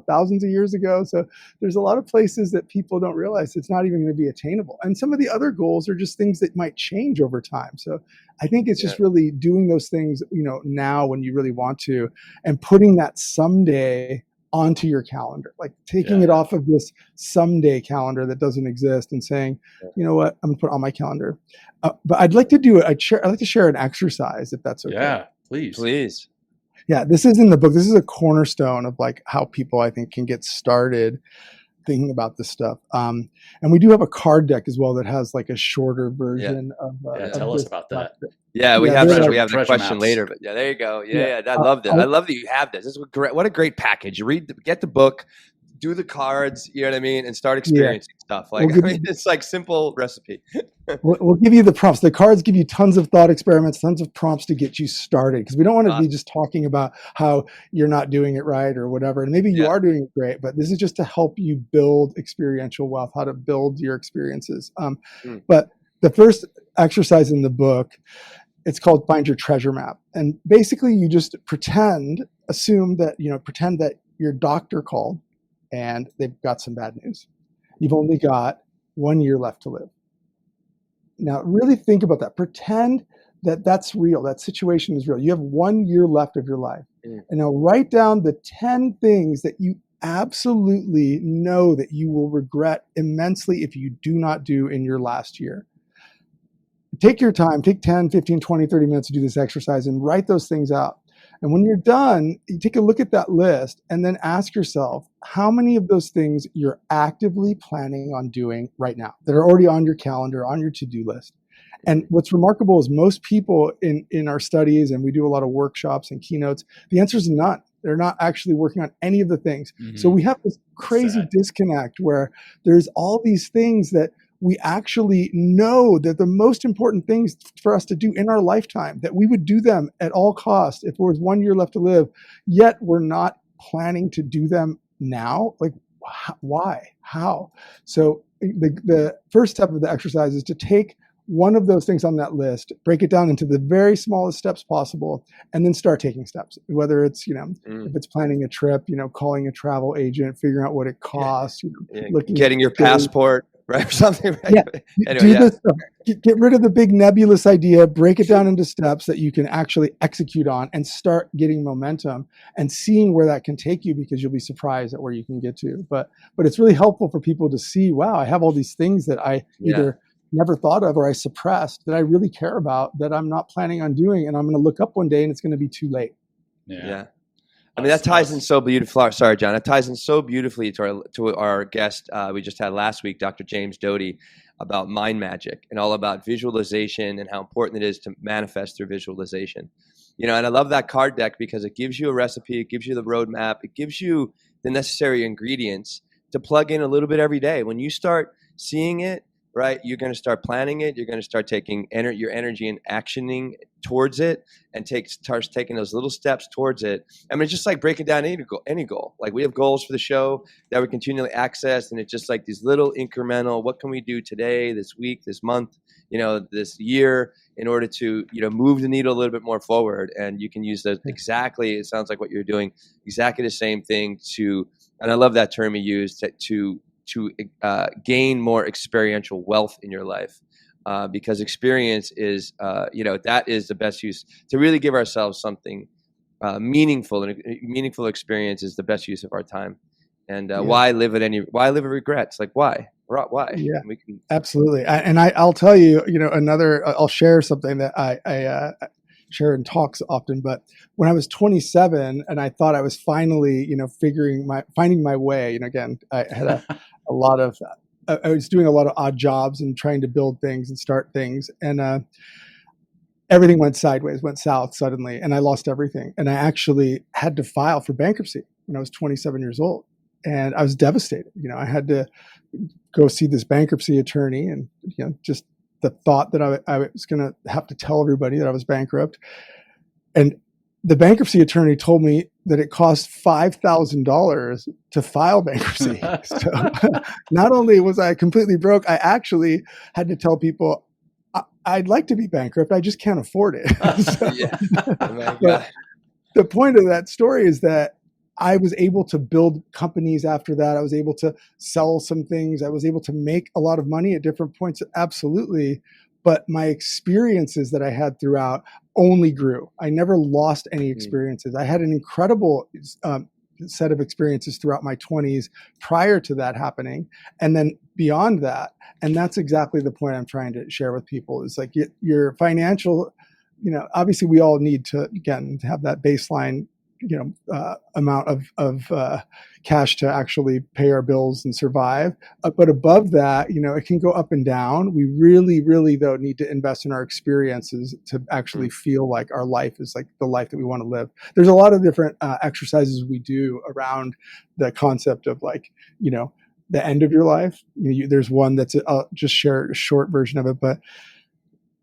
thousands of years ago. So there's a lot of places that people don't realize it's not even going to be attainable. And some of the other goals are just things that might change over time. So I think it's just really doing those things, now when you really want to, and putting that someday onto your calendar, like taking it off of this someday calendar that doesn't exist and saying, you know what, I'm gonna put it on my calendar. But I'd like to do it. I'd like to share an exercise if that's okay. Yeah, please. Yeah, this is in the book. This is a cornerstone of like how people, I think, can get started thinking about this stuff. And we do have a card deck as well that has like a shorter version of. Tell us about that. Yeah, we have the question later, but there you go. Yeah, I love that. I love that you have this. This is great. What a great package. You get the book, do the cards, you know what I mean, and start experiencing stuff. Like, it's like simple recipe. We'll give you the prompts. The cards give you tons of thought experiments, tons of prompts to get you started, because we don't want to be just talking about how you're not doing it right or whatever. And maybe you are doing it great, but this is just to help you build experiential wealth, how to build your experiences. But the first exercise in the book, it's called Find Your Treasure Map. And basically you just pretend that your doctor called and they've got some bad news. You've only got 1 year left to live. Now, really think about that. Pretend that that's real. That situation is real. You have 1 year left of your life. And now write down the 10 things that you absolutely know that you will regret immensely if you do not do in your last year. Take your time. Take 10, 15, 20, 30 minutes to do this exercise and write those things out. And when you're done, you take a look at that list and then ask yourself how many of those things you're actively planning on doing right now that are already on your calendar, on your to-do list. And what's remarkable is most people in our studies, and we do a lot of workshops and keynotes, the answer is none. They're not actually working on any of the things. So we have this crazy disconnect where there's all these things that we actually know that the most important things for us to do in our lifetime, that we would do them at all costs if there was 1 year left to live, yet we're not planning to do them now. Like, why? How? So the first step of the exercise is to take one of those things on that list, break it down into the very smallest steps possible, and then start taking steps. Whether it's, if it's planning a trip, calling a travel agent, figuring out what it costs, getting your passport, right? Or something, right? Anyway, this stuff. Get rid of the big nebulous idea, break it down into steps that you can actually execute on and start getting momentum and seeing where that can take you, because you'll be surprised at where you can get to. But it's really helpful for people to see, wow, I have all these things that I either never thought of or I suppressed that I really care about that I'm not planning on doing. And I'm going to look up one day and it's going to be too late. Yeah. I mean, that ties in so beautifully. Sorry, John. That ties in so beautifully to our guest we just had last week, Dr. James Doty, about mind magic and all about visualization and how important it is to manifest through visualization. And I love that card deck because it gives you a recipe, it gives you the roadmap, it gives you the necessary ingredients to plug in a little bit every day. When you start seeing it, right, you're going to start planning it. You're going to start taking your energy and actioning towards it, and starts taking those little steps towards it. I mean, it's just like breaking down any goal. Like, we have goals for the show that we continually access, and it's just like these little incremental, what can we do today, this week, this month, this year, in order to, move the needle a little bit more forward. And you can use that exactly, it sounds like what you're doing, exactly the same thing and I love that term you used, to gain more experiential wealth in your life, because experience is, that is the best use to really give ourselves something meaningful, and a meaningful experience is the best use of our time. And why live with regrets? Like why? Yeah, we can, absolutely. I'll tell you, I'll share something that I share in talks often. But when I was 27 and I thought I was finally, finding my way, again, I had a lot of, I was doing a lot of odd jobs and trying to build things and start things. And everything went sideways, went south suddenly. And I lost everything. And I actually had to file for bankruptcy when I was 27 years old. And I was devastated. I had to go see this bankruptcy attorney, and just the thought that I was going to have to tell everybody that I was bankrupt. And the bankruptcy attorney told me that it cost $5,000 to file bankruptcy. So not only was I completely broke, I actually had to tell people I'd like to be bankrupt. I just can't afford it. But the point of that story is that I was able to build companies after that. I was able to sell some things. I was able to make a lot of money at different points. Absolutely. But my experiences that I had throughout only grew. I never lost any experiences. I had an incredible set of experiences throughout my 20s prior to that happening. And then beyond that, and that's exactly the point I'm trying to share with people, is like your financial, obviously we all need to, again, have that baseline amount of cash to actually pay our bills and survive. But above that, it can go up and down. We really, really, though, need to invest in our experiences to actually feel like our life is like the life that we want to live. There's a lot of different exercises we do around the concept of the end of your life. There's one that's, I'll just share a short version of it, but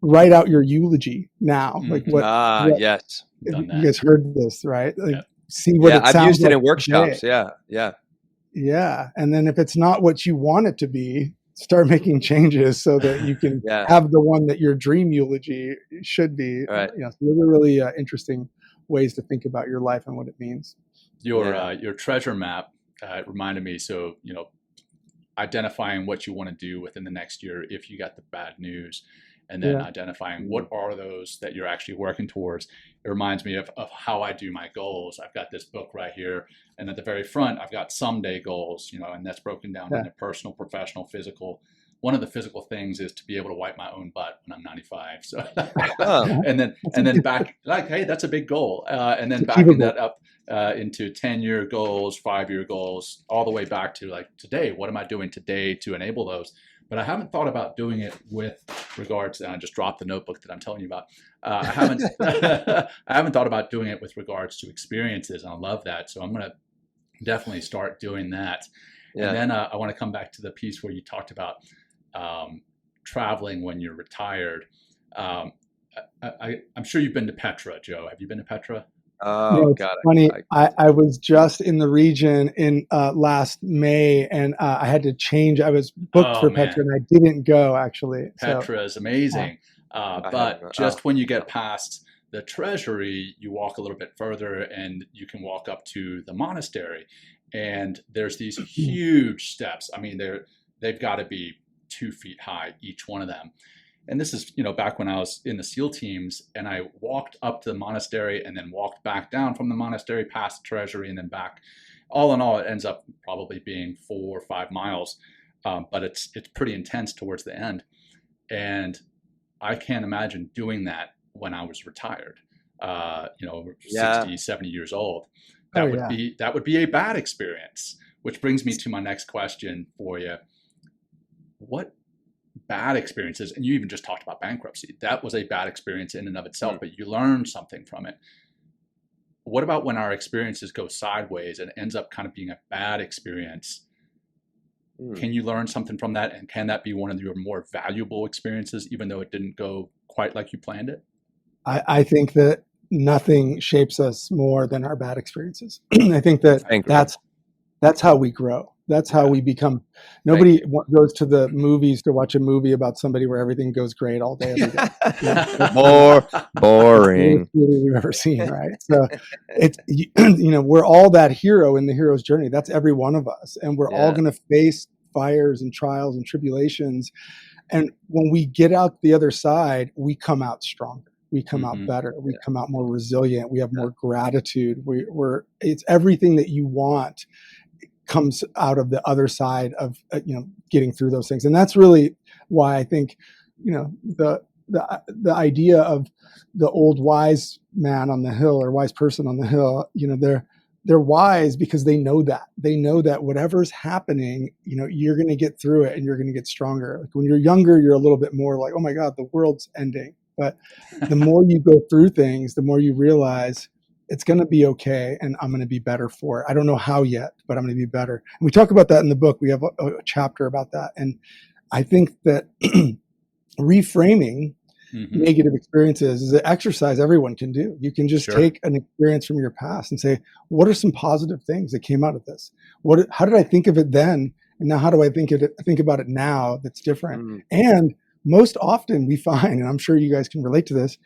write out your eulogy now. Like yes. You guys heard this, right? Like, see what it sounds like. I've used it in workshops. Today. Yeah. And then if it's not what you want it to be, start making changes so that you can have the one that your dream eulogy should be. Right. So those are really interesting ways to think about your life and what it means. Your treasure map reminded me. So, identifying what you want to do within the next year if you got the bad news, and then identifying what are those that you're actually working towards. It reminds me of how I do my goals. I've got this book right here, and at the very front, I've got someday goals, and that's broken down into personal, professional, physical. One of the physical things is to be able to wipe my own butt when I'm 95. So, and then back, like, hey, that's a big goal. And then backing that up into 10-year goals, 5-year goals, all the way back to like today. What am I doing today to enable those? But I haven't thought about doing it with regards, and I just dropped the notebook that I'm telling you about. I haven't thought about doing it with regards to experiences, and I love that. So I'm going to definitely start doing that. Yeah. And then I want to come back to the piece where you talked about traveling when you're retired. I'm sure you've been to Petra, Joe. Have you been to Petra? Oh, God. Funny. I was just in the region in last May, and I had to change. I was booked for Petra, and I didn't go, actually. Petra is amazing. But just when you get past the treasury, you walk a little bit further, and you can walk up to the monastery. And there's these huge steps. I mean, they've got to be 2 feet high, each one of them. And this is, back when I was in the SEAL teams, and I walked up to the monastery and then walked back down from the monastery past the treasury and then back. All in all, it ends up probably being 4 or 5 miles, but it's pretty intense towards the end. And I can't imagine doing that when I was retired, 60, 70 years old. That would be a bad experience, which brings me to my next question for you. What bad experiences, and you even just talked about bankruptcy, that was a bad experience in and of itself, but you learned something from it. What about when our experiences go sideways and it ends up kind of being a bad experience? Can you learn something from that? And can that be one of your more valuable experiences, even though it didn't go quite like you planned it? I think that nothing shapes us more than our bad experiences. I think that's how we grow. That's how we become. Nobody goes to the movies to watch a movie about somebody where everything goes great all day, every day. More boring. We've ever seen, right? So it's we're all that hero in the hero's journey. That's every one of us, and we're all going to face fires and trials and tribulations. And when we get out the other side, we come out stronger. We come out better. We come out more resilient. We have more gratitude. It's everything that you want comes out of the other side of getting through those things. And that's really why I think the idea of the old wise man on the hill or wise person on the hill, they're wise because they know that whatever's happening, you're going to get through it and you're going to get stronger. Like when you're younger, you're a little bit more like, oh my God, the world's ending. But the more you go through things, the more you realize it's going to be okay and I'm going to be better for it. I don't know how yet, but I'm going to be better. And we talk about that in the book. We have a chapter about that. And I think that reframing negative experiences is an exercise everyone can do. You can just take an experience from your past and say, what are some positive things that came out of this? How did I think of it then? And now how do I think about it now that's different? And most often we find, and I'm sure you guys can relate to this,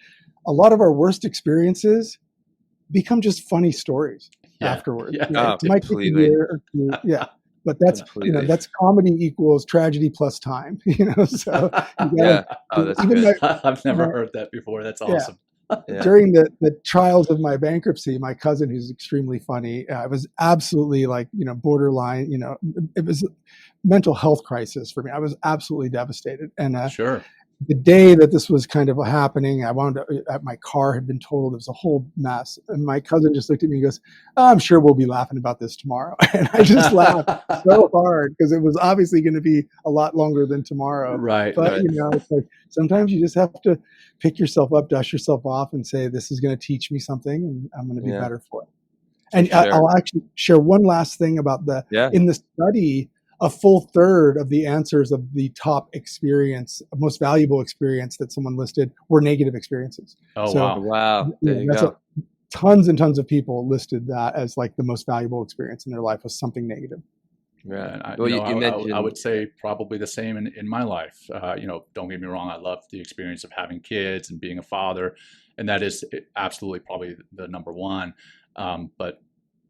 a lot of our worst experiences become just funny stories afterwards. Yeah. It might take a year or two. Yeah. But that's that's comedy equals tragedy plus time. So that's good. I've never heard that before. That's awesome. Yeah. During the trials of my bankruptcy, my cousin, who's extremely funny, I was absolutely borderline. It was a mental health crisis for me. I was absolutely devastated. And the day that this was kind of happening, I wound up my car had been totaled. It was a whole mess. And my cousin just looked at me and goes, I'm sure we'll be laughing about this tomorrow. And I just laughed so hard because it was obviously going to be a lot longer than tomorrow. Right. But, it's like sometimes you just have to pick yourself up, dust yourself off and say, this is going to teach me something and I'm going to be better for it. And I'll actually share one last thing about in the study, a full third of the answers of the top most valuable experience that someone listed were negative experiences. Oh, so, wow. There you go. Tons and tons of people listed that as like the most valuable experience in their life was something negative. Yeah, I would say probably the same in my life. Don't get me wrong. I love the experience of having kids and being a father. And that is absolutely probably the number one. But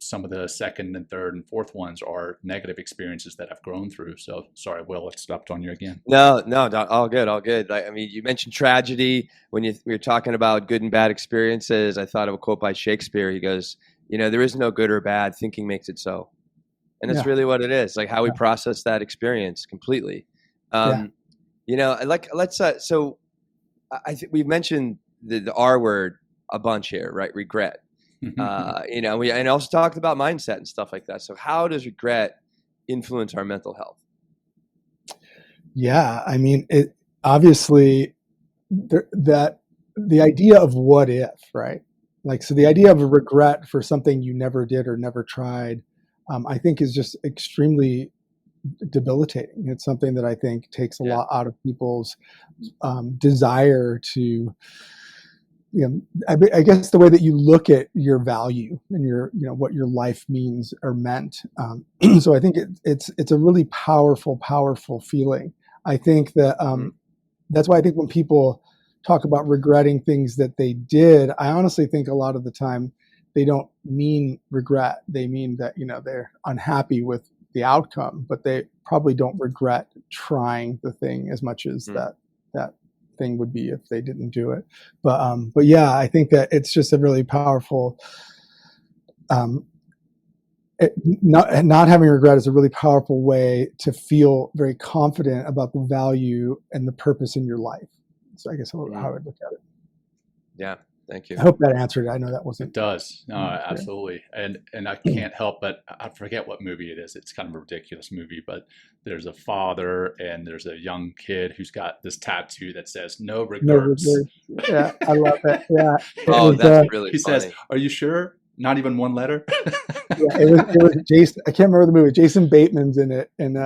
some of the second and third and fourth ones are negative experiences that I've grown through. So sorry, Will, I stepped on you again. No, all good. I mean, you mentioned tragedy when we were talking about good and bad experiences. I thought of a quote by Shakespeare. He goes, there is no good or bad. Thinking makes it so. And it's really what it is, like how we process that experience completely. So I think we've mentioned the R word a bunch here, right? Regret. We also talked about mindset and stuff like that. So how does regret influence our mental health? Yeah, I mean, it obviously that the idea of what if, right? Like, so the idea of a regret for something you never did or never tried, I think is just extremely debilitating. It's something that I think takes a lot out of people's desire to. I guess the way that you look at your value and your, what your life means or meant. So I think it's a really powerful feeling. I think that that's why I think when people talk about regretting things that they did, I honestly think a lot of the time they don't mean regret. They mean that, they're unhappy with the outcome, but they probably don't regret trying the thing as much as that thing would be if they didn't do it. But yeah, I think that it's just a really powerful, not having regret is a really powerful way to feel very confident about the value and the purpose in your life. So I guess how I would look at it. Yeah. Thank you. I hope that answered it. I know that wasn't. It does. No, absolutely. And I can't help but I forget what movie it is. It's kind of a ridiculous movie, but there's a father and there's a young kid w's got this tattoo that says no regrets. Yeah, I love that. Yeah. That's really he funny. says, are you sure? Not even one letter? It was Jason. I can't remember the movie. Jason Bateman's in it, and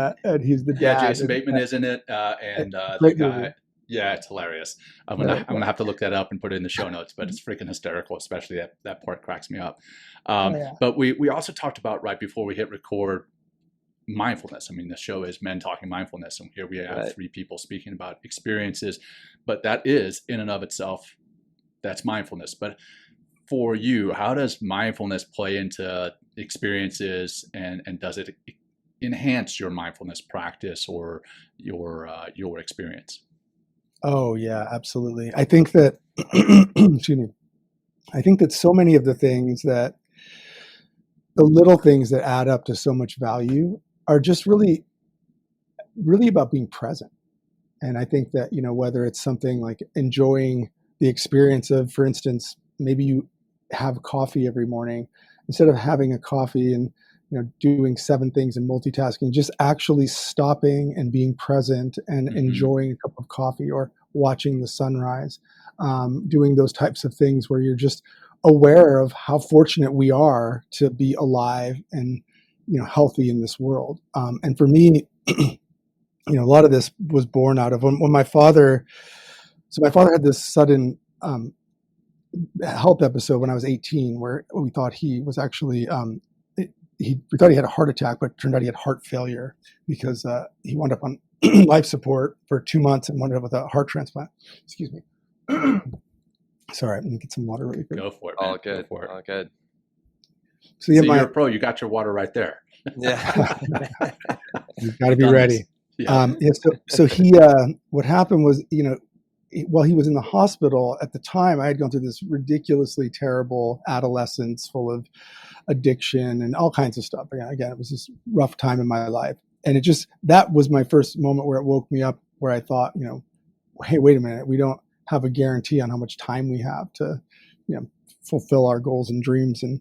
he's the dad. Yeah, Jason Bateman is in it, and the guy. Movie. Yeah, it's hilarious. I'm gonna have to look that up and put it in the show notes, but it's freaking hysterical, especially that part cracks me up. But we also talked about right before we hit record mindfulness. I mean, the show is Men Talking Mindfulness, and here we have 3 people speaking about experiences, but that is in and of itself, that's mindfulness. But for you, how does mindfulness play into experiences, and does it enhanced your mindfulness practice or your experience? Oh yeah, absolutely. I think that excuse me. I think that so many of the little things that add up to so much value are just really, really about being present. And I think that, whether it's something like enjoying the experience of, for instance, maybe you have coffee every morning, instead of having a coffee and, doing 7 things and multitasking, just actually stopping and being present and enjoying a cup of coffee or watching the sunrise, doing those types of things where you're just aware of how fortunate we are to be alive and, healthy in this world. And for me, a lot of this was born out of when my father had this sudden health episode when I was 18, where we thought he was actually, we thought he had a heart attack, but it turned out he had heart failure because he wound up on life support for 2 months and wound up with a heart transplant. Excuse me. Sorry, I'm gonna get some water really quick. Go for it, man. All good. Go for it. All good. So yeah, you're a pro. You got your water right there. Yeah. You've got to be ready. Yeah. So he, what happened was, while he was in the hospital at the time, I had gone through this ridiculously terrible adolescence full of addiction and all kinds of stuff. Again, it was this rough time in my life. And that was my first moment where it woke me up, where I thought, hey, wait a minute, we don't have a guarantee on how much time we have to, fulfill our goals and dreams and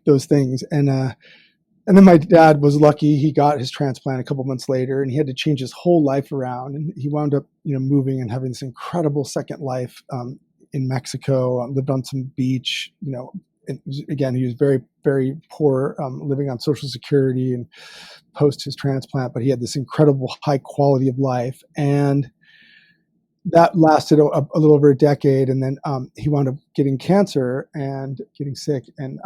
those things. And then my dad was lucky. He got his transplant a couple months later, and he had to change his whole life around. And he wound up, moving and having this incredible second life in Mexico. Lived on some beach. Again, he was very, very poor, living on Social Security and post his transplant. But he had this incredible high quality of life, and that lasted a little over a decade. And then he wound up getting cancer and getting sick, and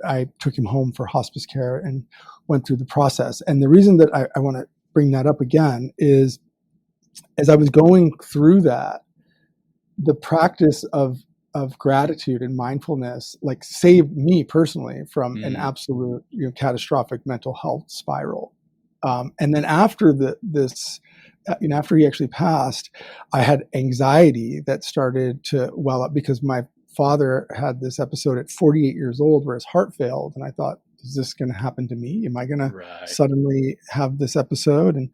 I took him home for hospice care and went through the process. And the reason that I want to bring that up again is, as I was going through that, the practice of gratitude and mindfulness saved me personally from an absolute catastrophic mental health spiral. And then after after he actually passed, I had anxiety that started to well up because my father had this episode at 48 years old where his heart failed. And I thought, is this going to happen to me? Am I going to suddenly have this episode? And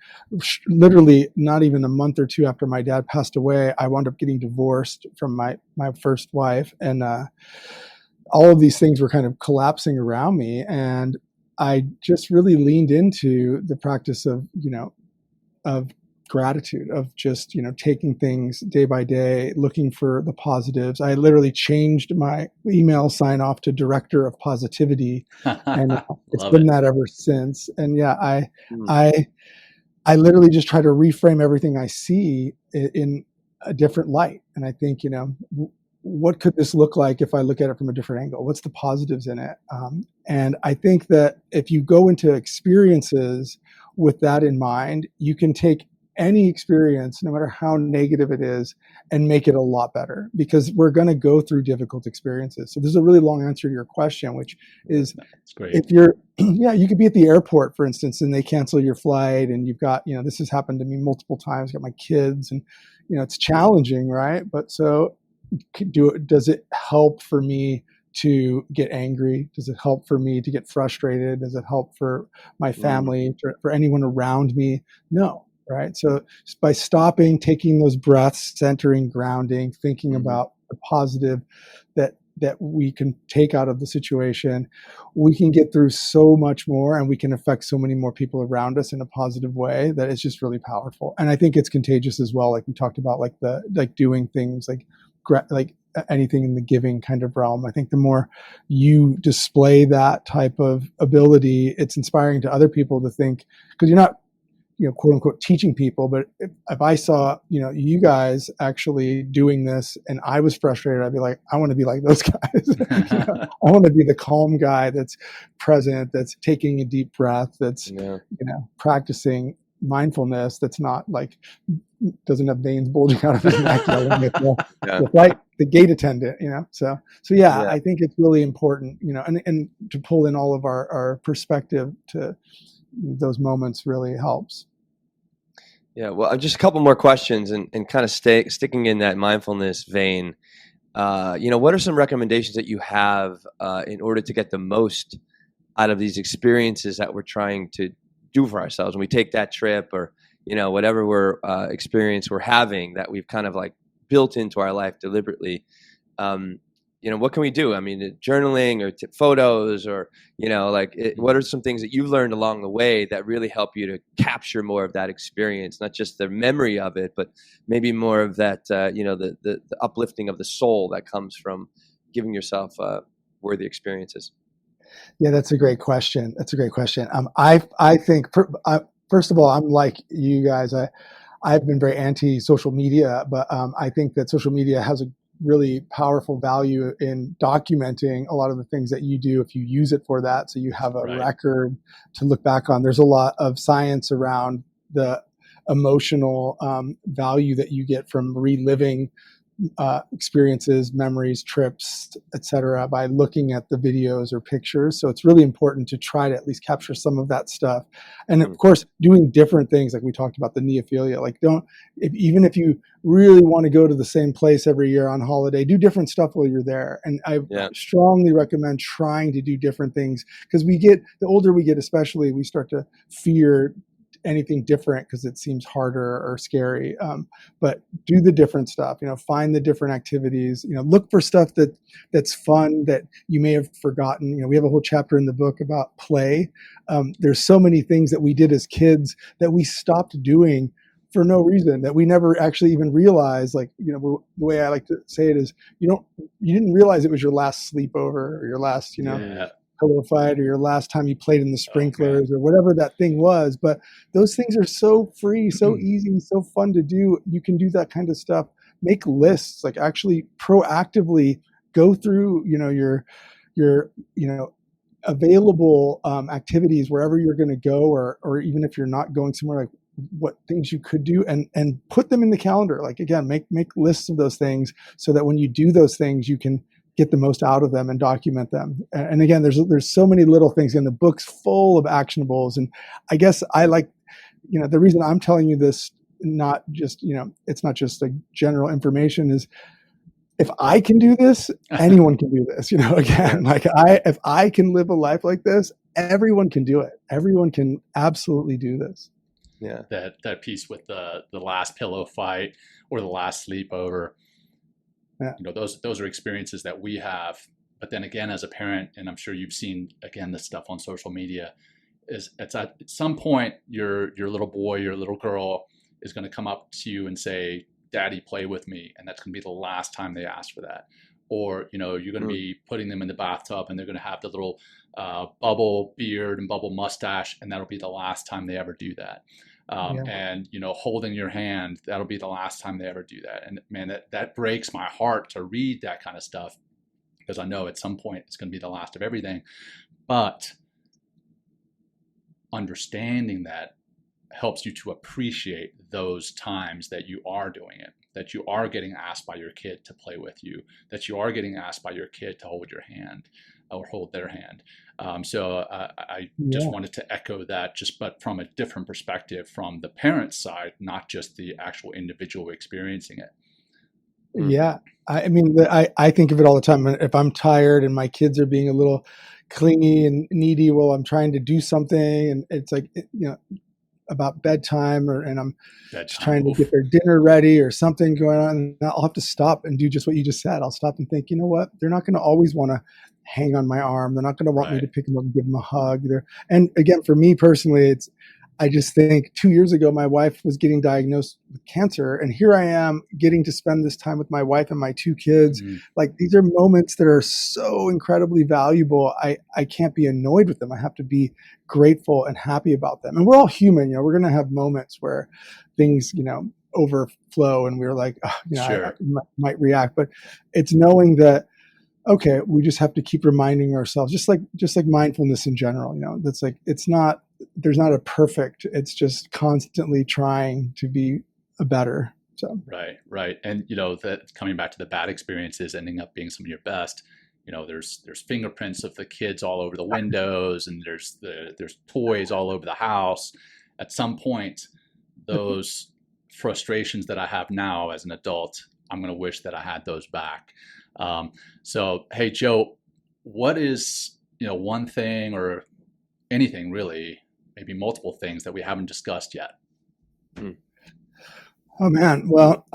literally not even a month or two after my dad passed away, I wound up getting divorced from my first wife. And all of these things were kind of collapsing around me. And I just really leaned into the practice of gratitude, of just, taking things day by day, looking for the positives. I literally changed my email sign off to Director of Positivity, and it's been that ever since. And yeah, I literally just try to reframe everything I see in a different light. And I think, what could this look like if I look at it from a different angle? What's the positives in it? And I think that if you go into experiences with that in mind, you can take any experience, no matter how negative it is, and make it a lot better, because we're going to go through difficult experiences. So there's a really long answer to your question, which is, if you're, you could be at the airport, for instance, and they cancel your flight, and you've got, this has happened to me multiple times. I've got my kids, and, it's challenging, right? But so does it help for me to get angry? Does it help for me to get frustrated? Does it help for my family, for anyone around me? No. Right. So just by stopping, taking those breaths, centering, grounding, thinking about the positive that we can take out of the situation, we can get through so much more, and we can affect so many more people around us in a positive way that it's just really powerful. And I think it's contagious as well. Like we talked about, doing things like anything in the giving kind of realm. I think the more you display that type of ability, it's inspiring to other people to think, because you're not, quote unquote, teaching people. But if I saw, you guys actually doing this and I was frustrated, I'd be like, I want to be like those guys. I want to be the calm guy that's present, that's taking a deep breath, that's, practicing mindfulness, that's not doesn't have veins bulging out of his neck, like the gate attendant, So I think it's really important, and to pull in all of our perspective to, those moments really helps. Yeah, well, just a couple more questions, and kind of sticking in that mindfulness vein. What are some recommendations that you have in order to get the most out of these experiences that we're trying to do for ourselves when we take that trip, or whatever experience we're having that we've kind of like built into our life deliberately? What can we do? I mean, journaling or photos, or what are some things that you've learned along the way that really help you to capture more of that experience, not just the memory of it, but maybe more of that, the uplifting of the soul that comes from giving yourself worthy experiences? Yeah, that's a great question. I think first of all, I'm like you guys. I've been very anti social media, but I think that social media has a really powerful value in documenting a lot of the things that you do if you use it for that. So you have a record to look back on. There's a lot of science around the emotional value that you get from reliving experiences, memories, trips, etc., by looking at the videos or pictures. So it's really important to try to at least capture some of that stuff. And of course, doing different things, like we talked about the neophilia. Like, even if you really want to go to the same place every year on holiday, do different stuff while you're there. And I strongly recommend trying to do different things, because the older we get, especially, we start to fear anything different because it seems harder or scary. But do the different stuff, find the different activities, look for stuff that's fun that you may have forgotten. We have a whole chapter in the book about play. There's so many things that we did as kids that we stopped doing for no reason, that we never actually even realized. Like, the way I like to say it is, you didn't realize it was your last sleepover, or your last, pillow fight, or your last time you played in the sprinklers, or whatever that thing was. But those things are so free, so easy, so fun to do. You can do that kind of stuff. Make lists, like actually proactively go through, your available activities wherever you're going to go, or even if you're not going somewhere, like what things you could do, and put them in the calendar. Like, again, make lists of those things, so that when you do those things, you can get the most out of them and document them. And again, there's so many little things in the book's full of actionables. And I guess I like, the reason I'm telling you this, not just, it's not just like general information, is if I can do this, anyone can do this. Again, if I can live a life like this, everyone can do it. Everyone can absolutely do this. Yeah. That piece with the last pillow fight or the last sleepover. Yeah. Those are experiences that we have. But then again, as a parent, and I'm sure you've seen, again, this stuff on social media, is at some point your little boy, your little girl is going to come up to you and say, "Daddy, play with me," and that's going to be the last time they ask for that. Or you're going to be putting them in the bathtub, and they're going to have the little bubble beard and bubble mustache, and that'll be the last time they ever do that. And holding your hand, that'll be the last time they ever do that. And man, that breaks my heart to read that kind of stuff, because I know at some point it's going to be the last of everything. But understanding that helps you to appreciate those times that you are doing it, that you are getting asked by your kid to play with you, that you are getting asked by your kid to hold your hand or hold their hand. So I just wanted to echo that, but from a different perspective, from the parent's side, not just the actual individual experiencing it. Yeah. I mean, I think of it all the time. If I'm tired and my kids are being a little clingy and needy while I'm trying to do something, and it's like, about bedtime, and I'm just trying to get their dinner ready or something going on, and I'll have to stop and do just what you just said. I'll stop and think, what? They're not going to always want to hang on my arm. They're not going to want me to pick them up and give them a hug. And again, for me personally, I just think 2 years ago, my wife was getting diagnosed with cancer, and here I am getting to spend this time with my wife and my 2 kids. Like, these are moments that are so incredibly valuable. I can't be annoyed with them. I have to be grateful and happy about them. And we're all human. We're going to have moments where things, overflow, and we're like, I might react. But it's knowing that, okay, we just have to keep reminding ourselves, just like mindfulness in general. That's like, there's not a perfect. It's just constantly trying to be a better. So right. And that coming back to the bad experiences ending up being some of your best. there's fingerprints of the kids all over the windows, and there's toys all over the house. At some point, those frustrations that I have now as an adult, I'm going to wish that I had those back. So, hey, Joe, what is, one thing or anything really, maybe multiple things that we haven't discussed yet? Oh man, well,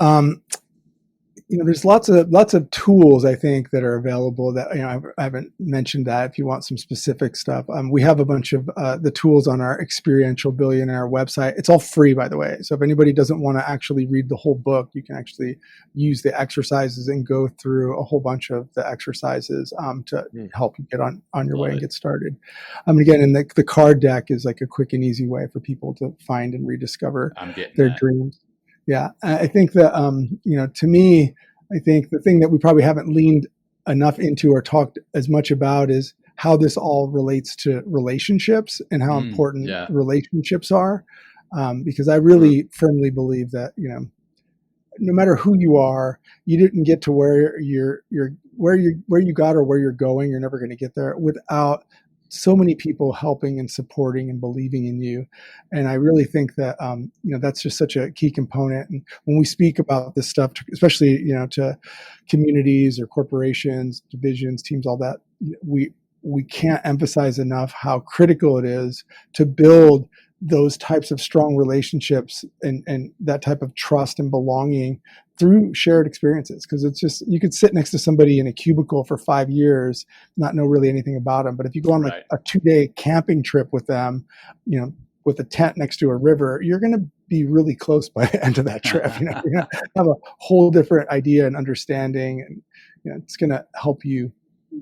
there's lots of tools I think that are available that I haven't mentioned that. If you want some specific stuff, we have a bunch of the tools on our Experiential Billionaire website. It's all free, by the way. So if anybody doesn't want to actually read the whole book, you can actually use the exercises and go through a whole bunch of the exercises to help you get on your way and get started. Again, and the card deck is like a quick and easy way for people to find and rediscover their dreams. Yeah, I think that, to me, I think the thing that we probably haven't leaned enough into or talked as much about is how this all relates to relationships and how important relationships are. Because I really firmly believe that, no matter who you are, you didn't get to where you got or where you're going. You're never going to get there without so many people helping and supporting and believing in you. And I really think that, that's just such a key component. And when we speak about this stuff, especially, to communities or corporations, divisions, teams, all that, we can't emphasize enough how critical it is to build those types of strong relationships and that type of trust and belonging through shared experiences. Because it's just, you could sit next to somebody in a cubicle for 5 years, not know really anything about them. But if you go on like a 2-day camping trip with them, with a tent next to a river, you're going to be really close by the end of that trip. You're going to have a whole different idea and understanding, and it's going to help you,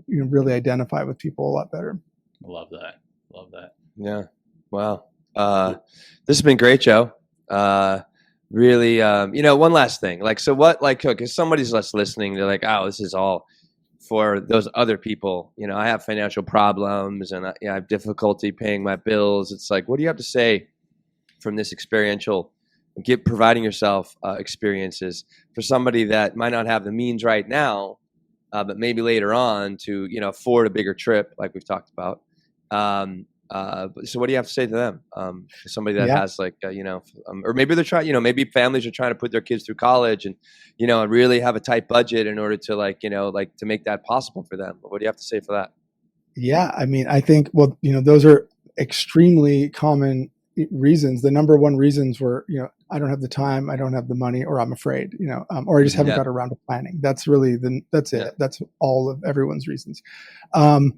really identify with people a lot better. Love that. Yeah. Wow. This has been great, Joe. Really, one last thing. If somebody's just listening, they're like, oh, this is all for those other people. I have financial problems and I have difficulty paying my bills. It's like, what do you have to say from this experiential, providing yourself experiences for somebody that might not have the means right now, but maybe later on to, afford a bigger trip like we've talked about. So what do you have to say to them? Somebody that has or maybe they're trying, maybe families are trying to put their kids through college and, really have a tight budget in order to to make that possible for them. What do you have to say for that? Yeah. I think, those are extremely common reasons. The number one reasons were, I don't have the time, I don't have the money, or I'm afraid, or I just haven't got around to planning. That's really that's it. Yeah. That's all of everyone's reasons. You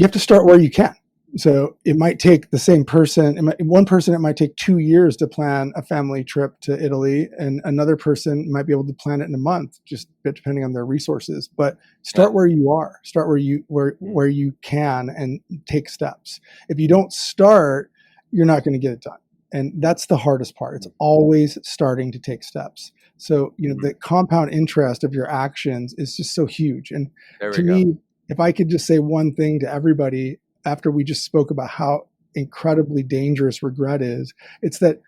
have to start where you can. So it might take the same person, it might take 2 years to plan a family trip to Italy, and another person might be able to plan it in a month, just depending on their resources. But start where you are, start where you can, and take steps. If you don't start, you're not going to get it done. And that's the hardest part. It's always starting to take steps. So, the compound interest of your actions is just so huge. And to me, if I could just say one thing to everybody, after we just spoke about how incredibly dangerous regret is, it's that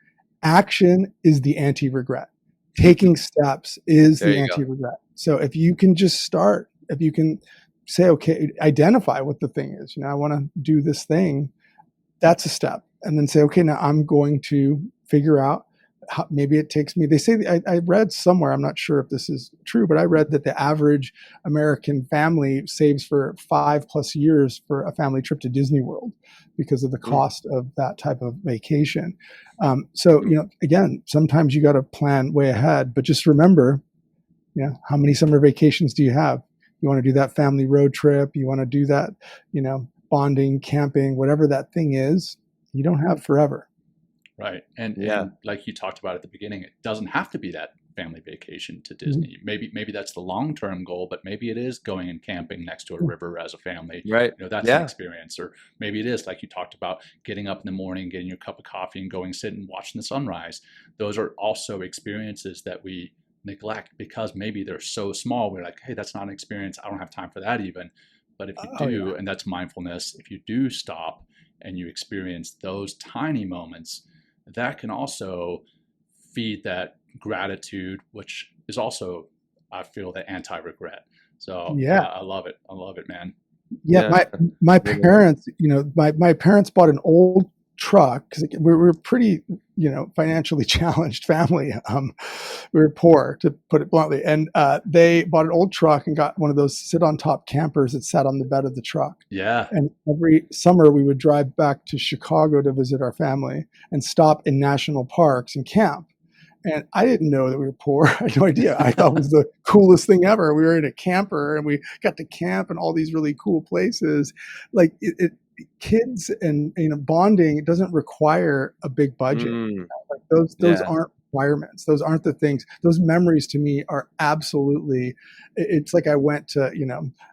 action is the anti-regret. Taking steps is the anti-regret. So if you can just start, if you can say, okay, identify what the thing is, I want to do this thing, that's a step. And then say, okay, now I'm going to figure out how, maybe it takes me, they say, I read somewhere, I'm not sure if this is true, but I read that the average American family saves for 5+ years for a family trip to Disney World because of the cost of that type of vacation. So, again, sometimes you got to plan way ahead, but just remember, how many summer vacations do you have? You want to do that family road trip. You want to do that, bonding, camping, whatever that thing is, you don't have forever. Right. And like you talked about at the beginning, it doesn't have to be that family vacation to Disney. Maybe that's the long-term goal, but maybe it is going and camping next to a river as a family. Right. That's an experience. Or maybe it is, like you talked about, getting up in the morning, getting your cup of coffee and going sit and watching the sunrise. Those are also experiences that we neglect because maybe they're so small. We're like, hey, that's not an experience. I don't have time for that even. But if you do, and that's mindfulness, if you do stop and you experience those tiny moments, that can also feed that gratitude, which is also, I feel, the anti-regret. So Yeah. I love it. I love it, man. Yeah, Yeah. my parents, my parents bought an old truck because we're pretty, financially challenged family. We were poor, to put it bluntly, and they bought an old truck and got one of those sit-on-top campers that sat on the bed of the truck. Yeah. And every summer we would drive back to Chicago to visit our family and stop in national parks and camp. And I didn't know that we were poor. I had no idea. I thought it was the coolest thing ever. We were in a camper and we got to camp in all these really cool places. Like kids and bonding, it doesn't require a big budget. Like those aren't requirements. Those aren't the things. Those memories to me are absolutely. It's like I went to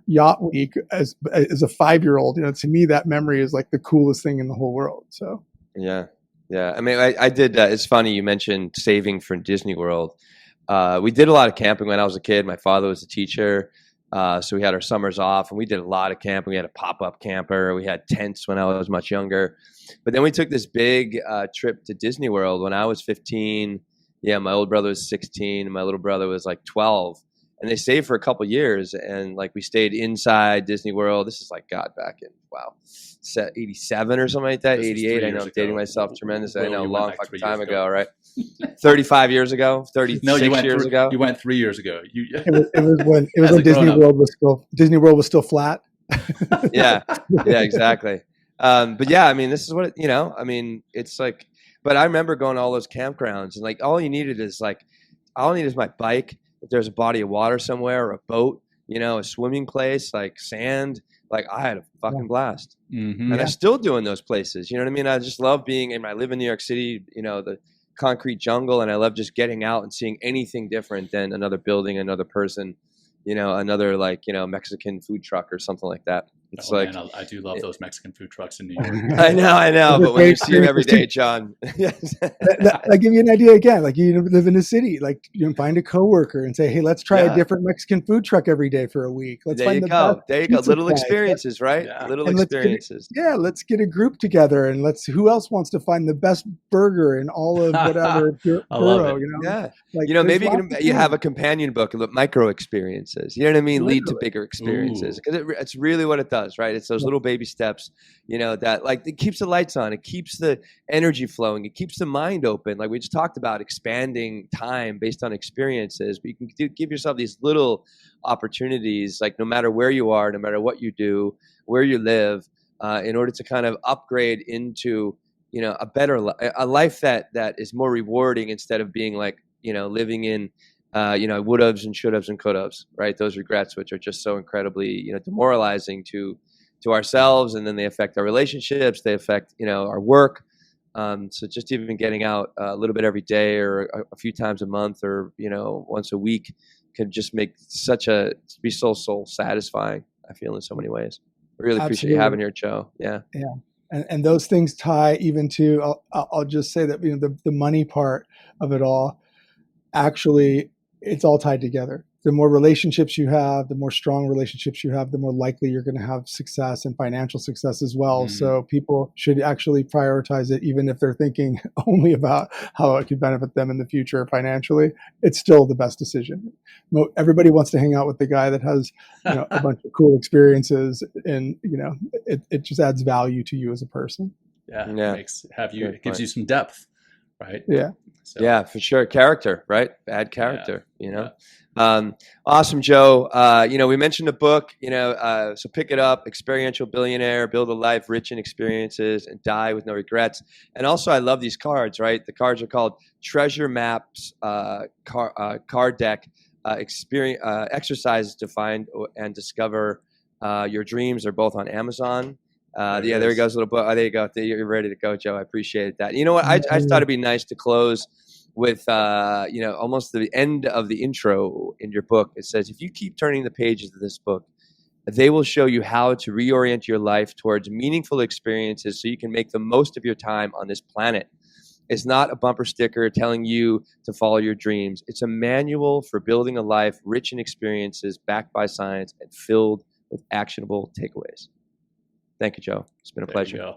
Yacht Week as a 5-year-old. To me that memory is like the coolest thing in the whole world. So Yeah. I mean, I did. It's funny you mentioned saving for Disney World. We did a lot of camping when I was a kid. My father was a teacher, so we had our summers off, and we did a lot of camping. We had a pop-up camper. We had tents when I was much younger. But then we took this big trip to Disney World when I was 15. Yeah, my old brother was 16, and my little brother was like 12. And they stayed for a couple years, and like we stayed inside Disney World. This is like back in 87 or something like that. 88. I know I'm dating myself tremendously. I know, a long fucking time ago, right? 35 years ago, 36 years ago. You went 3 years ago. it was when Disney World was still flat. Yeah, exactly. But yeah, I mean, this is what I mean, it's like. But I remember going to all those campgrounds, and like all you needed is my bike. If there's a body of water somewhere or a boat, a swimming place, like sand, like I had a fucking blast. Mm-hmm. And I still do in those places. You know what I mean? I just love I live in New York City, the concrete jungle, and I love just getting out and seeing anything different than another building, another person, another Mexican food truck or something like that. It's man, I do love those Mexican food trucks in New York. I know, but when you see them every day, John. that give you an idea again. Like you live in a city, like you can find a coworker and say, "Hey, let's try a different Mexican food truck every day for a week." Let's There you go. Little experiences, right? Yeah. Little experiences. Let's get a group together and who else wants to find the best burger in all of whatever borough, Yeah. Like, maybe you have a companion book of micro experiences. You know what I mean? Literally. Lead to bigger experiences, because it's really what it does. Right, it's those little baby steps, that like it keeps the lights on, it keeps the energy flowing, it keeps the mind open. Like we just talked about, expanding time based on experiences. But you can give yourself these little opportunities, like no matter where you are, no matter what you do, where you live, in order to kind of upgrade into a better a life that is more rewarding, instead of being like living in would-haves and should-haves and could-haves, right? Those regrets, which are just so incredibly, demoralizing to ourselves, and then they affect our relationships. They affect, our work. So just even getting out a little bit every day, or a few times a month, or once a week, can just be so soul satisfying. I feel in so many ways. I really appreciate you having your show. Yeah. And those things tie even to. I'll just say that the money part of it all. Actually, it's all tied together. The more relationships you have, the more strong relationships you have, the more likely you're going to have success and financial success as well. So people should actually prioritize it, even if they're thinking only about how it could benefit them in the future financially. It's still the best decision. Everybody wants to hang out with the guy that has a bunch of cool experiences, and it just adds value to you as a person. It gives you some depth. Right. Yeah. So. Yeah, for sure. Character, right? Add character, Awesome, Joe. We mentioned a book, so pick it up. Experiential Billionaire, build a life rich in experiences and die with no regrets. And also, I love these cards, right? The cards are called Treasure Maps, card deck, exercises to find and discover your dreams. They're both on Amazon. There he goes, little book. Oh, there you go. You're ready to go, Joe. I appreciate that. You know what? I thought it'd be nice to close with, almost the end of the intro in your book. It says, if you keep turning the pages of this book, they will show you how to reorient your life towards meaningful experiences so you can make the most of your time on this planet. It's not a bumper sticker telling you to follow your dreams. It's a manual for building a life rich in experiences, backed by science, and filled with actionable takeaways. Thank you, Joe. It's been a pleasure.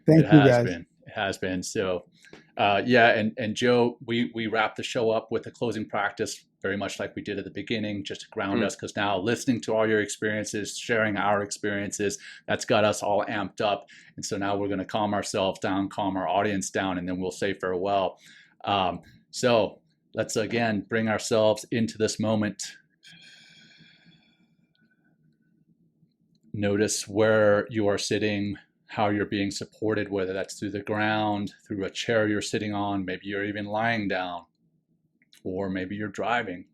Thank you, guys. It has been. So And Joe, we wrap the show up with a closing practice, very much like we did at the beginning, just to ground us, because now listening to all your experiences, sharing our experiences, that's got us all amped up. And so now we're going to calm ourselves down, calm our audience down, and then we'll say farewell. So let's again bring ourselves into this moment. Notice where you are sitting, how you're being supported, whether that's through the ground, through a chair you're sitting on, maybe you're even lying down, or maybe you're driving.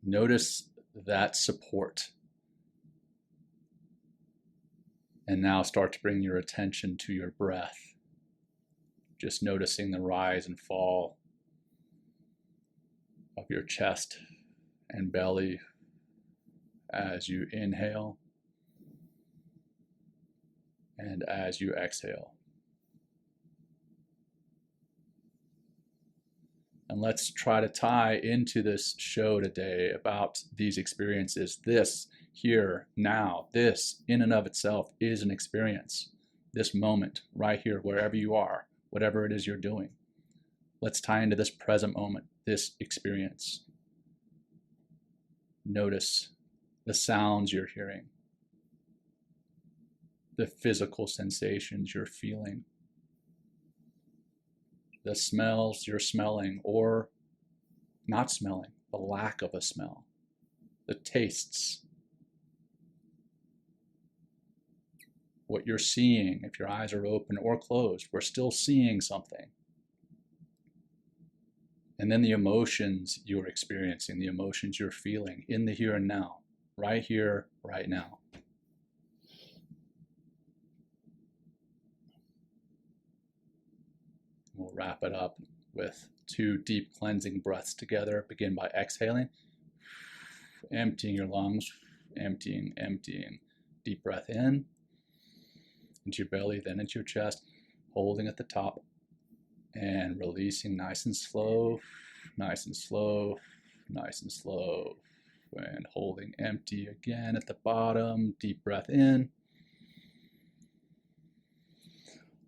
Notice that support. And now start to bring your attention to your breath. Just noticing the rise and fall of your chest and belly as you inhale and as you exhale. And let's try to tie into this show today about these experiences. This here, now, this in and of itself is an experience. This moment right here, wherever you are, whatever it is you're doing. Let's tie into this present moment, this experience. Notice the sounds you're hearing, the physical sensations you're feeling, the smells you're smelling or not smelling, the lack of a smell, the tastes, what you're seeing. If your eyes are open or closed, we're still seeing something. And then the emotions you're experiencing, the emotions you're feeling in the here and now, right here, right now. We'll wrap it up with 2 deep cleansing breaths together. Begin by exhaling, emptying your lungs, emptying. Deep breath in, into your belly, then into your chest, holding at the top, and releasing nice and slow, and holding empty again at the bottom. Deep breath in,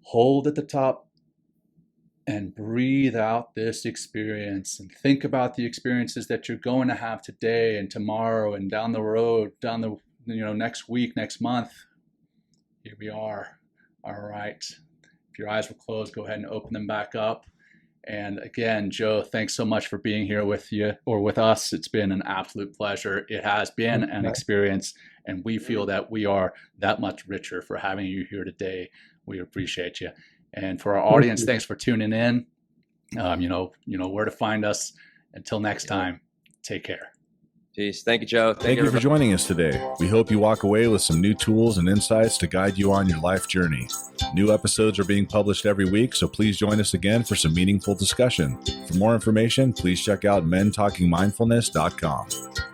hold at the top, and breathe out this experience. And think about the experiences that you're going to have today and tomorrow and down the road, next week, next month. Here we are. All right. If your eyes were closed, go ahead and open them back up. And again, Joe, thanks so much for being here with us. It's been an absolute pleasure. It has been an experience, and we feel that we are that much richer for having you here today. We appreciate you. And for our audience, thanks for tuning in. You know where to find us. Until next time, take care. Peace. Thank you, Joe. Thank you for joining us today. We hope you walk away with some new tools and insights to guide you on your life journey. New episodes are being published every week, so please join us again for some meaningful discussion. For more information, please check out mentalkingmindfulness.com.